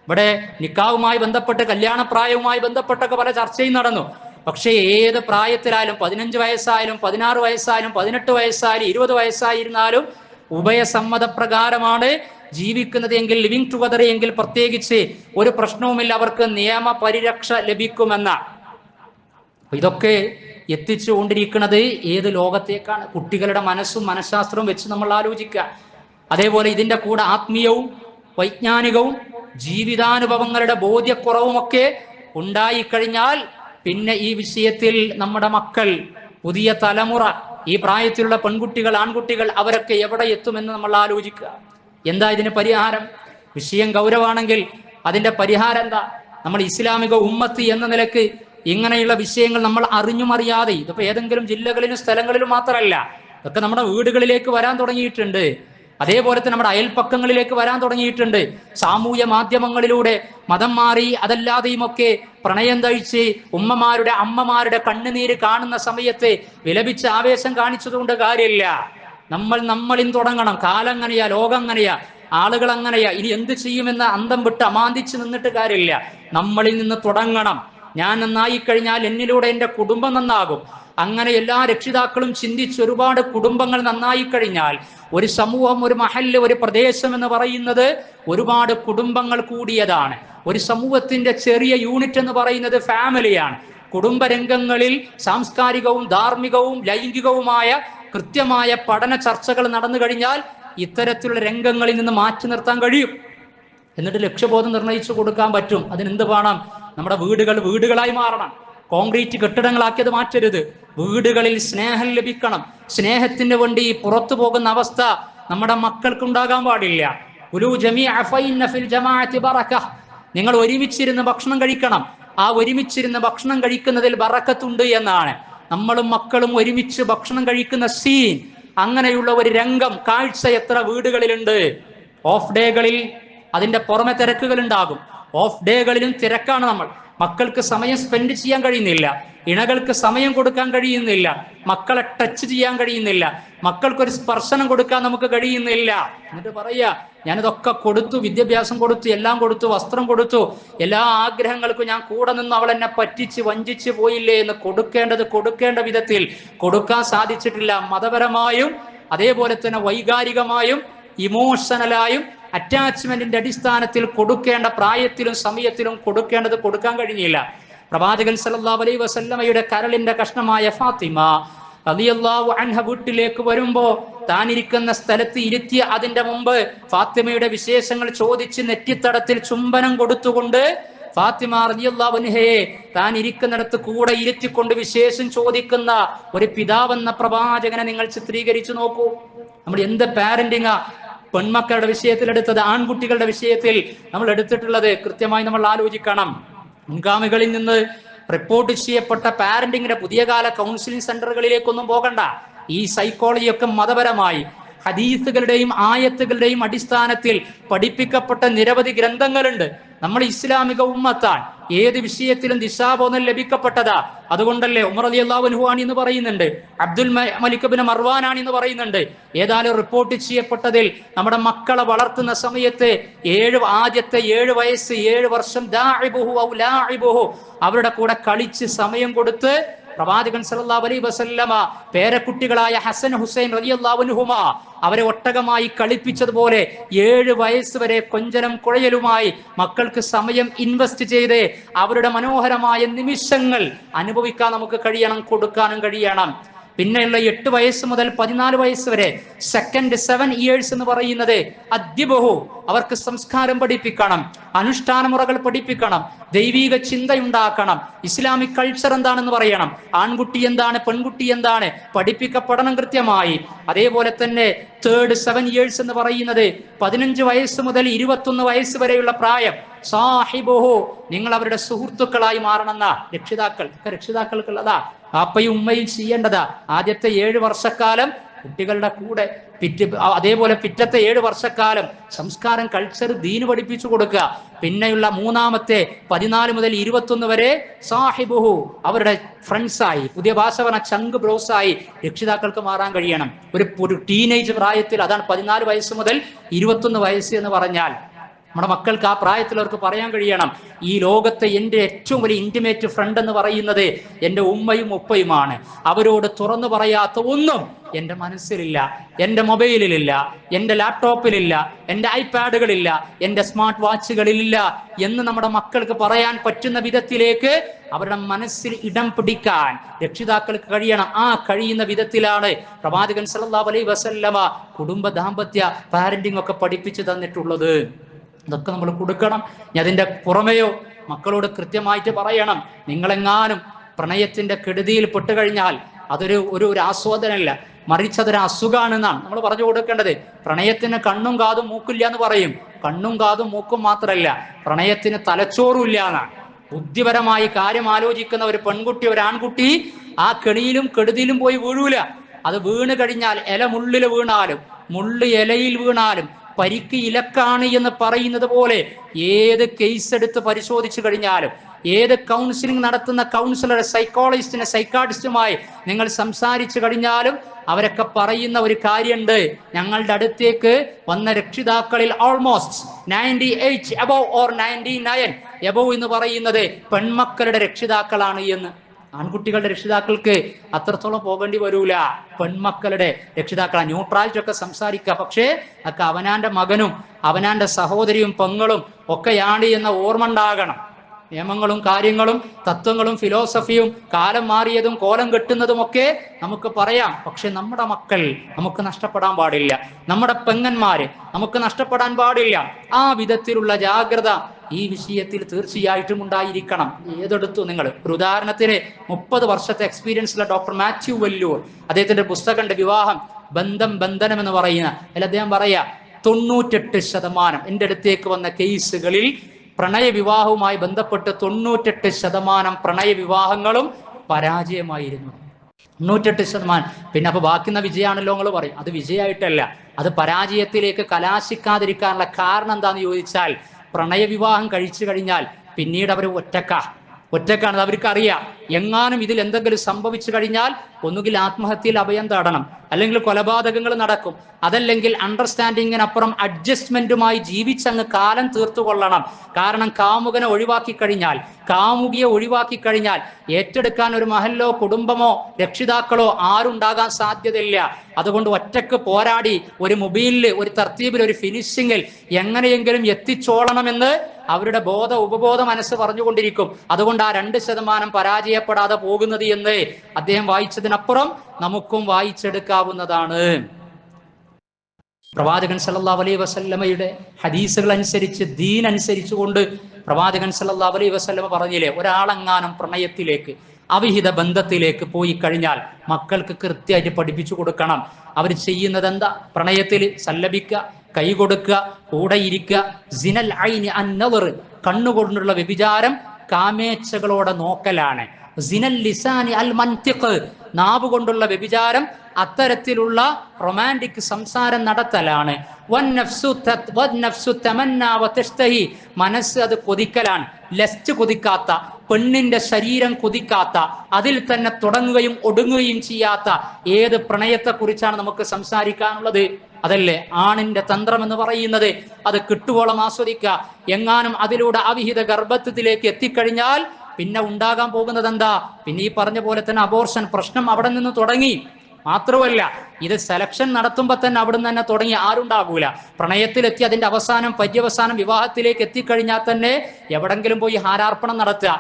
ഇവിടെ നിക്കാവുമായി ബന്ധപ്പെട്ട് കല്യാണപ്രായവുമായി ബന്ധപ്പെട്ടൊക്കെ പല ചർച്ചയും നടന്നു. പക്ഷേ ഏത് പ്രായത്തിലായാലും 15 വയസ്സായാലും 16 വയസ്സായാലും 18 വയസ്സായാലും 20 വയസ്സായിരുന്നാലും ഉഭയസമ്മതപ്രകാരമാണ് ജീവിക്കുന്നത് എങ്കിൽ, ലിവിങ് ടുഗദർ എങ്കിൽ പ്രത്യേകിച്ച് ഒരു പ്രശ്നവുമില്ല, അവർക്ക് നിയമപരിരക്ഷ ലഭിക്കുമെന്ന. ഇതൊക്കെ എത്തിച്ചുകൊണ്ടിരിക്കുന്നത് ഏത് ലോകത്തേക്കാണ്? കുട്ടികളുടെ മനസ്സും മനഃശാസ്ത്രവും വെച്ച് നമ്മൾ ആലോചിക്കുക. അതേപോലെ ഇതിൻ്റെ കൂടെ ആത്മീയവും വൈജ്ഞാനികവും ജീവിതാനുഭവങ്ങളുടെ ബോധ്യക്കുറവുമൊക്കെ ഉണ്ടായിക്കഴിഞ്ഞാൽ പിന്നെ ഈ വിഷയത്തിൽ നമ്മുടെ മക്കൾ, പുതിയ തലമുറ, ഈ പ്രായത്തിലുള്ള പെൺകുട്ടികൾ, ആൺകുട്ടികൾ, അവരൊക്കെ എവിടെ എത്തുമെന്ന് നമ്മൾ ആലോചിക്കുക. എന്താ ഇതിന് പരിഹാരം? വിഷയം ഗൗരവമാണെങ്കിൽ അതിൻ്റെ പരിഹാരം എന്താ? നമ്മൾ ഇസ്ലാമിക ഉമ്മത്ത് എന്ന നിലക്ക് ഇങ്ങനെയുള്ള വിഷയങ്ങൾ നമ്മൾ അറിഞ്ഞും അറിയാതെ, ഇതിപ്പോൾ ഏതെങ്കിലും ജില്ലകളിലും സ്ഥലങ്ങളിലും മാത്രമല്ല, ഇതൊക്കെ നമ്മുടെ വീടുകളിലേക്ക് വരാൻ തുടങ്ങിയിട്ടുണ്ട്. അതേപോലെ തന്നെ നമ്മുടെ അയൽപ്പക്കങ്ങളിലേക്ക് വരാൻ തുടങ്ങിയിട്ടുണ്ട്. സാമൂഹ്യ മാധ്യമങ്ങളിലൂടെ മതം മാറി അതല്ലാതെയും ഒക്കെ പ്രണയം തഴിച്ച് ഉമ്മമാരുടെ അമ്മമാരുടെ കണ്ണുനീര് കാണുന്ന സമയത്ത് വിലപിച്ച് ആവേശം കാണിച്ചതുകൊണ്ട് കാര്യമില്ല. നമ്മളിൽ തുടങ്ങണം. കാലം അങ്ങനെയാ, ലോകം അങ്ങനെയാ, ആളുകൾ അങ്ങനെയാ. ഇനി എന്ത് ചെയ്യുമെന്ന് അന്തം വിട്ട് അമാന്തിച്ച് നിന്നിട്ട് കാര്യമില്ല. നമ്മളിൽ നിന്ന് തുടങ്ങണം. ഞാൻ നന്നായി കഴിഞ്ഞാൽ എന്നിലൂടെ എൻ്റെ കുടുംബം നന്നാകും. അങ്ങനെ എല്ലാ രക്ഷിതാക്കളും ചിന്തിച്ച് ഒരുപാട് കുടുംബങ്ങൾ നന്നായി കഴിഞ്ഞാൽ ഒരു സമൂഹം, ഒരു മഹല്ല്, ഒരു പ്രദേശം എന്ന് പറയുന്നത് ഒരുപാട് കുടുംബങ്ങൾ കൂടിയതാണ്. ഒരു സമൂഹത്തിന്റെ ചെറിയ യൂണിറ്റ് എന്ന് പറയുന്നത് ഫാമിലിയാണ്. കുടുംബരംഗങ്ങളിൽ സാംസ്കാരികവും ധാർമ്മികവും ലൈംഗികവുമായ കൃത്യമായ പഠന ചർച്ചകൾ നടന്നു കഴിഞ്ഞാൽ ഇത്തരത്തിലുള്ള രംഗങ്ങളിൽ നിന്ന് മാറ്റി നിർത്താൻ കഴിയും. എന്നിട്ട് ലക്ഷ്യബോധം നിർണയിച്ചു കൊടുക്കാൻ പറ്റും. അതിനെന്ത് വേണം? നമ്മുടെ വീടുകൾ വീടുകളായി മാറണം. കോൺക്രീറ്റ് കെട്ടിടങ്ങളാക്കിയത് മാറ്റരുത്. വീടുകളിൽ സ്നേഹം ലഭിക്കണം. സ്നേഹത്തിന് വേണ്ടി പുറത്തു പോകുന്ന അവസ്ഥ നമ്മുടെ മക്കൾക്ക് ഉണ്ടാകാൻ പാടില്ല. നിങ്ങൾ ഒരുമിച്ചിരുന്ന് ഭക്ഷണം കഴിക്കണം. ആ ഒരുമിച്ചിരുന്ന് ഭക്ഷണം കഴിക്കുന്നതിൽ ബറക്കത്തുണ്ട് എന്നാണ്. നമ്മളും മക്കളും ഒരുമിച്ച് ഭക്ഷണം കഴിക്കുന്ന സീൻ, അങ്ങനെയുള്ള ഒരു രംഗം, കാഴ്ച എത്ര വീടുകളിലുണ്ട്. ഓഫ് ഡേകളിൽ അതിന്റെ പുറമെ തിരക്കുകൾ ഉണ്ടാകും. ഓഫ് ഡേകളിലും തിരക്കാണ്. നമ്മൾ മക്കൾക്ക് സമയം സ്പെൻഡ് ചെയ്യാൻ കഴിയുന്നില്ല, ഇണകൾക്ക് സമയം കൊടുക്കാൻ കഴിയുന്നില്ല, മക്കളെ ടച്ച് ചെയ്യാൻ കഴിയുന്നില്ല, മക്കൾക്കൊരു സ്പർശനം കൊടുക്കാൻ നമുക്ക് കഴിയുന്നില്ല. എന്നിട്ട് പറയാ, ഞാനിതൊക്കെ കൊടുത്തു, വിദ്യാഭ്യാസം കൊടുത്തു, എല്ലാം കൊടുത്തു, വസ്ത്രം കൊടുത്തു, എല്ലാ ആഗ്രഹങ്ങൾക്കും ഞാൻ കൂടെ നിന്ന് അവൾ എന്നെ പറ്റിച്ച് വഞ്ചിച്ച് പോയില്ലേ എന്ന് കൊടുക്കേണ്ട വിധത്തിൽ കൊടുക്കാൻ സാധിച്ചിട്ടില്ല. മതപരമായും അതേപോലെ തന്നെ വൈകാരികമായും ഇമോഷണലായും അറ്റാച്ച്മെന്റിന്റെ അടിസ്ഥാനത്തിൽ കൊടുക്കേണ്ട പ്രായത്തിലും സമയത്തിലും കൊടുക്കാൻ കഴിഞ്ഞില്ല. പ്രവാചകൻ സല്ലല്ലാഹു അലൈഹി വസല്ലമയുടെ കരളിന്റെ കഷ്ണമായ ഫാത്തിമ റളിയല്ലാഹു അൻഹ വീട്ടിലേക്ക് വരുമ്പോ താനിരിക്കുന്ന സ്ഥലത്ത് ഇരുത്തി അതിന്റെ മുമ്പ് ഫാത്തിമയുടെ വിശേഷങ്ങൾ ചോദിച്ച് നെറ്റിത്തടത്തിൽ ചുംബനം കൊടുത്തുകൊണ്ട് ഫാത്തിമ റളിയല്ലാഹു അൻഹയെ താൻ ഇരിക്കുന്നിടത്ത് കൂടെ ഇരുത്തിക്കൊണ്ട് വിശേഷം ചോദിക്കുന്ന ഒരു പിതാവെന്ന പ്രവാചകനെ നിങ്ങൾ ചിത്രീകരിച്ചു നോക്കൂ. നമ്മൾ എന്ത് പാരന്റിങ്ങാ പെൺമക്കളുടെ വിഷയത്തിൽ എടുത്തത്, ആൺകുട്ടികളുടെ വിഷയത്തിൽ നമ്മൾ എടുത്തിട്ടുള്ളത് കൃത്യമായി നമ്മൾ ആലോചിക്കണം. മുൻഗാമികളിൽ നിന്ന് റിപ്പോർട്ട് ചെയ്യപ്പെട്ട പാരന്റിങ്ങിന്റെ പുതിയ കാല കൗൺസിലിംഗ് സെന്ററുകളിലേക്കൊന്നും പോകണ്ട. ഈ സൈക്കോളജിയൊക്കെ മതപരമായി ഹദീസുകളുടെയും ആയത്തുകളുടെയും അടിസ്ഥാനത്തിൽ പഠിപ്പിക്കപ്പെട്ട നിരവധി ഗ്രന്ഥങ്ങളുണ്ട്. നമ്മൾ ഇസ്ലാമിക ഉമ്മത്താൻ ഏത് വിഷയത്തിലും ദിശാബോധം ലഭിക്കപ്പെട്ടതാ. അതുകൊണ്ടല്ലേ ഉമർ റളിയല്ലാഹു അൻഹു ആണ് എന്ന് പറയുന്നുണ്ട്, അബ്ദുൽ മലിക് ഇബ്നു മർവാൻ ആണ് എന്ന് പറയുന്നുണ്ട്. ഏതായാലും റിപ്പോർട്ട് ചെയ്യപ്പെട്ടതിൽ നമ്മുടെ മക്കളെ വളർത്തുന്ന സമയത്ത് ആദ്യത്തെ 7 വയസ്സ് 7 വർഷം അവരുടെ കൂടെ കളിച്ച് സമയം കൊടുത്ത് പ്രവാചകൻ സല്ലല്ലാഹു അലൈഹി വസല്ലമ പേരക്കുട്ടികളായ ഹസൻ ഹുസൈൻ റളിയല്ലാഹു അൻഹുമാ അവരെ ഒട്ടകമായി കളിപ്പിച്ചതുപോലെ 7 വയസ്സ് വരെ കൊഞ്ചലും കുഴയലുമായി മക്കൾക്ക് സമയം ഇൻവെസ്റ്റ് ചെയ്ത് അവരുടെ മനോഹരമായ നിമിഷങ്ങൾ അനുഭവിക്കാൻ നമുക്ക് കഴിയണം, കൊടുക്കാനും കഴിയണം. പിന്നെയുള്ള 8 വയസ്സ് മുതൽ 14 വയസ്സ് വരെ സെക്കൻഡ് 7 ഇയേഴ്സ് എന്ന് പറയുന്നത് അദ്യബഹു, അവർക്ക് സംസ്കാരം പഠിപ്പിക്കണം, അനുഷ്ഠാന മുറകൾ പഠിപ്പിക്കണം, ദൈവിക ചിന്തയുണ്ടാക്കണം, ഇസ്ലാമിക് കൾച്ചർ എന്താണെന്ന് പറയണം, ആൺകുട്ടി എന്താണ് പെൺകുട്ടി എന്താണ് പഠിപ്പിക്കപ്പെടണം കൃത്യമായി. അതേപോലെ തന്നെ തേർഡ് 7 ഇയേഴ്സ് എന്ന് പറയുന്നത് 15 വയസ്സ് മുതൽ 21 വയസ്സ് വരെയുള്ള പ്രായം. സാഹിബുഹു, നിങ്ങൾ അവരുടെ സുഹൃത്തുക്കളായി മാറണമെന്ന രക്ഷിതാക്കൾക്കുള്ളതാ. അപ്പയും ഉമ്മയും ചെയ്യേണ്ടതാ. ആദ്യത്തെ 7 വർഷക്കാലം കുട്ടികളുടെ കൂടെ അതേപോലെ പിറ്റത്തെ 7 വർഷക്കാലം സംസ്കാരം, കൾച്ചർ, ദീന് പഠിപ്പിച്ചു കൊടുക്കുക. പിന്നെയുള്ള മൂന്നാമത്തെ 14 മുതൽ 21 വരെ സാഹിബുഹു, അവരുടെ ഫ്രണ്ട്സായി, പുതിയ ഭാഷ പറഞ്ഞ ചങ്ക് ബ്രോസായി രക്ഷിതാക്കൾക്ക് മാറാൻ കഴിയണം. ഒരു ടീനേജ് പ്രായത്തിൽ, അതാണ് 14 വയസ്സ് മുതൽ 21 വയസ്സ് എന്ന് പറഞ്ഞാൽ നമ്മുടെ മക്കൾക്ക് ആ പ്രായത്തിൽ അവർക്ക് പറയാൻ കഴിയണം, ഈ ലോകത്തെ എൻ്റെ ഏറ്റവും വലിയ ഇന്റിമേറ്റ് ഫ്രണ്ട് എന്ന് പറയുന്നത് എൻ്റെ ഉമ്മയും ഉപ്പയുമാണ്. അവരോട് തുറന്നു പറയാത്ത ഒന്നും എൻ്റെ മനസ്സിലില്ല, എൻ്റെ മൊബൈലിലില്ല, എൻ്റെ ലാപ്ടോപ്പിലില്ല, എൻ്റെ ഐപാഡുകളില്ല, എൻ്റെ സ്മാർട്ട് വാച്ചുകളിലില്ല എന്ന് നമ്മുടെ മക്കൾക്ക് പറയാൻ പറ്റുന്ന വിധത്തിലേക്ക് അവരുടെ മനസ്സിൽ ഇടം പിടിക്കാൻ രക്ഷിതാക്കൾക്ക് കഴിയണം. ആ കഴിയുന്ന വിധത്തിലാണ് പ്രവാചകൻ സല്ലല്ലാഹു അലൈഹി വസല്ലമ കുടുംബ ദാമ്പത്യ പാരന്റിംഗ് ഒക്കെ പഠിപ്പിച്ചു തന്നിട്ടുള്ളത്. ഇതൊക്കെ നമ്മൾ കൊടുക്കണം. ഇനി അതിൻ്റെ പുറമെയോ മക്കളോട് കൃത്യമായിട്ട് പറയണം, നിങ്ങളെങ്ങാനും പ്രണയത്തിന്റെ കെടുതിയിൽ പെട്ടുകഴിഞ്ഞാൽ അതൊരു ആസ്വാദനമല്ല, മറിച്ച് അതൊരു അസുഖമാണെന്നാണ് നമ്മൾ പറഞ്ഞു കൊടുക്കേണ്ടത്. പ്രണയത്തിന് കണ്ണും കാതും മൂക്കില്ല എന്ന് പറയും. കണ്ണും കാതും മൂക്കും മാത്രമല്ല, പ്രണയത്തിന് തലച്ചോറും ഇല്ല എന്നാണ്. ബുദ്ധിപരമായി കാര്യം ആലോചിക്കുന്ന ഒരു പെൺകുട്ടി, ഒരു ആൺകുട്ടി ആ കെണിയിലും കെടുതിയിലും പോയി വീഴൂല. അത് വീണ് കഴിഞ്ഞാൽ ഇല മുള്ളിൽ വീണാലും മുള്ള് ഇലയിൽ വീണാലും പരിക്ക് ഇലക്കാണ് എന്ന് പറയുന്നത് പോലെ ഏത് കേസ് എടുത്ത് പരിശോധിച്ചു കഴിഞ്ഞാലും, ഏത് കൗൺസിലിംഗ് നടത്തുന്ന കൗൺസിലർ, സൈക്കോളജിസ്റ്റിനെ, സൈക്കാട്രിസ്റ്റുമായി നിങ്ങൾ സംസാരിച്ചു കഴിഞ്ഞാലും അവരൊക്കെ പറയുന്ന ഒരു കാര്യമുണ്ട്, ഞങ്ങളുടെ അടുത്തേക്ക് വന്ന രക്ഷിതാക്കളിൽ ഓൾമോസ്റ്റ് 98 above or 99 above എന്ന് പറയുന്നത് പെൺമക്കളുടെ രക്ഷിതാക്കളാണ് എന്ന്. ആൺകുട്ടികളുടെ രക്ഷിതാക്കൾക്ക് അത്രത്തോളം പോകേണ്ടി വരൂല, പെൺമക്കളുടെ രക്ഷിതാക്കളാണ്. ന്യൂട്രാലിറ്റി ഒക്കെ സംസാരിക്കുക, പക്ഷേ ഒക്കെ അവനാന്റെ മകനും അവനാന്റെ സഹോദരിയും പെങ്ങളും ഒക്കെയാണ് എന്ന ഓർമ്മ ഉണ്ടാകണം. നിയമങ്ങളും കാര്യങ്ങളും തത്വങ്ങളും ഫിലോസഫിയും കാലം മാറിയതും കോലം കെട്ടുന്നതും ഒക്കെ നമുക്ക് പറയാം, പക്ഷെ നമ്മുടെ മക്കൾ നമുക്ക് നഷ്ടപ്പെടാൻ പാടില്ല, നമ്മുടെ പെങ്ങന്മാര് നമുക്ക് നഷ്ടപ്പെടാൻ പാടില്ല. ആ വിധത്തിലുള്ള ജാഗ്രത ഈ വിഷയത്തിൽ തീർച്ചയായിട്ടും ഉണ്ടായിരിക്കണം. ഏതെടുത്തു നിങ്ങൾ ഒരു ഉദാഹരണത്തിന് 30 വർഷത്തെ എക്സ്പീരിയൻസ് ഉള്ള ഡോക്ടർ മാത്യു വല്ലൂർ, അദ്ദേഹത്തിന്റെ പുസ്തകമുണ്ട് വിവാഹം ബന്ധനം എന്ന് പറയുന്ന. അതിൽ അദ്ദേഹം പറയാ 98% എൻ്റെ അടുത്തേക്ക് വന്ന കേസുകളിൽ പ്രണയവിവാഹവുമായി ബന്ധപ്പെട്ട് 98% പ്രണയവിവാഹങ്ങളും പരാജയമായിരുന്നു. 98%. പിന്നെ അപ്പൊ ബാക്കിയുള്ള വിജയമാണല്ലോ നിങ്ങൾ പറയും. അത് വിജയമായിട്ടല്ല, അത് പരാജയത്തിലേക്ക് കലാശിക്കാതിരിക്കാനുള്ള കാരണം എന്താന്ന് ചോദിച്ചാൽ, പ്രണയവിവാഹം കഴിച്ചു കഴിഞ്ഞാൽ പിന്നീട് അവർ ഒറ്റക്കാണ്. അവർക്കറിയാം എങ്ങാനും ഇതിൽ എന്തെങ്കിലും സംഭവിച്ചു കഴിഞ്ഞാൽ ഒന്നുകിൽ ആത്മഹത്യയിൽ അഭയം തേടണം, അല്ലെങ്കിൽ കൊലപാതകങ്ങൾ നടക്കും, അതല്ലെങ്കിൽ അണ്ടർസ്റ്റാൻഡിങ്ങിനപ്പുറം അഡ്ജസ്റ്റ്മെന്റുമായി ജീവിച്ചങ്ങ് കാലം തീർത്തുകൊള്ളണം. കാരണം കാമുകനെ ഒഴിവാക്കി കഴിഞ്ഞാൽ, കാമുകിയെ ഒഴിവാക്കി കഴിഞ്ഞാൽ ഏറ്റെടുക്കാൻ ഒരു മഹല്ലോ കുടുംബമോ രക്ഷിതാക്കളോ ആരുണ്ടാകാൻ സാധ്യതയില്ല. അതുകൊണ്ട് ഒറ്റക്ക് പോരാടി ഒരു മൊബൈലിൽ, ഒരു തർത്തീബിൽ, ഒരു ഫിനിഷിങ്ങിൽ എങ്ങനെയെങ്കിലും എത്തിച്ചോളണമെന്ന് അവരുടെ ഉപബോധ മനസ്സ് പറഞ്ഞുകൊണ്ടിരിക്കും. അതുകൊണ്ട് ആ 2% പരാജയപ്പെടാതെ പോകുന്നത് എന്ന് അദ്ദേഹം വായിച്ചതിനപ്പുറം നമുക്കും വായിച്ചെടുക്കാവുന്നതാണ്. പ്രവാചകൻ സല്ലല്ലാഹു അലൈഹി വസല്ലമയുടെ ഹദീസുകൾ അനുസരിച്ച്, ദീൻ അനുസരിച്ചുകൊണ്ട് പ്രവാചകൻ സല്ലല്ലാഹു അലൈഹി വസല്ലമ പറഞ്ഞില്ലേ, ഒരാളെങ്ങാനും പ്രണയത്തിലേക്ക്, അവിഹിത ബന്ധത്തിലേക്ക് പോയി കഴിഞ്ഞാൽ മക്കൾക്ക് കൃത്യമായിട്ട് പഠിപ്പിച്ചു കൊടുക്കണം. അവർ ചെയ്യുന്നത് എന്താ? പ്രണയത്തിൽ സല്ലപിക്കുക, കൈ കൊടുക്കുക, കൂടെ ഇരിക്കുക. സിനൽ ഐനി അന്നദർ, കണ്ണുകൊണ്ടുള്ള വ്യഭിചാരം കാമേച്ഛകളോടെ നോക്കലാണ്. സിനൽ ലിസാനി അൽ മൻതിഖ്, നാവ് കൊണ്ടുള്ള വ്യഭിചാരം അത്തരത്തിലുള്ള റൊമാൻറ്റിക് സംസാരം നടത്തലാണ്. മനസ്സ് അത് കൊതിക്കലാണ്. ലസ്റ്റ് കൊതിക്കാത്ത, പെണ്ണിന്റെ ശരീരം കൊതിക്കാത്ത, അതിൽ തന്നെ തുടങ്ങുകയും ഒടുങ്ങുകയും ചെയ്യാത്ത ഏത് പ്രണയത്തെ കുറിച്ചാണ് നമുക്ക് സംസാരിക്കാനുള്ളത്? അതല്ലേ ആണിന്റെ തന്ത്രം എന്ന് പറയുന്നത്. അത് കിട്ടുവോളം ആസ്വദിക്കുക. എങ്ങാനും അതിലൂടെ അവിഹിത ഗർഭത്വത്തിലേക്ക് എത്തിക്കഴിഞ്ഞാൽ പിന്നെ ഉണ്ടാകാൻ പോകുന്നത് എന്താ? പിന്നെ ഈ പറഞ്ഞ പോലെ തന്നെ അബോർഷൻ പ്രശ്നം അവിടെ നിന്ന് തുടങ്ങി. മാത്രമല്ല, ഇത് സെലക്ഷൻ നടത്തുമ്പോൾ തന്നെ അവിടുന്ന് തന്നെ തുടങ്ങി. ആരുണ്ടാകൂല. പ്രണയത്തിലെത്തി അതിന്റെ പര്യവസാനം വിവാഹത്തിലേക്ക് എത്തിക്കഴിഞ്ഞാൽ തന്നെ എവിടെങ്കിലും പോയി ഹാരാർപ്പണം നടത്തുക,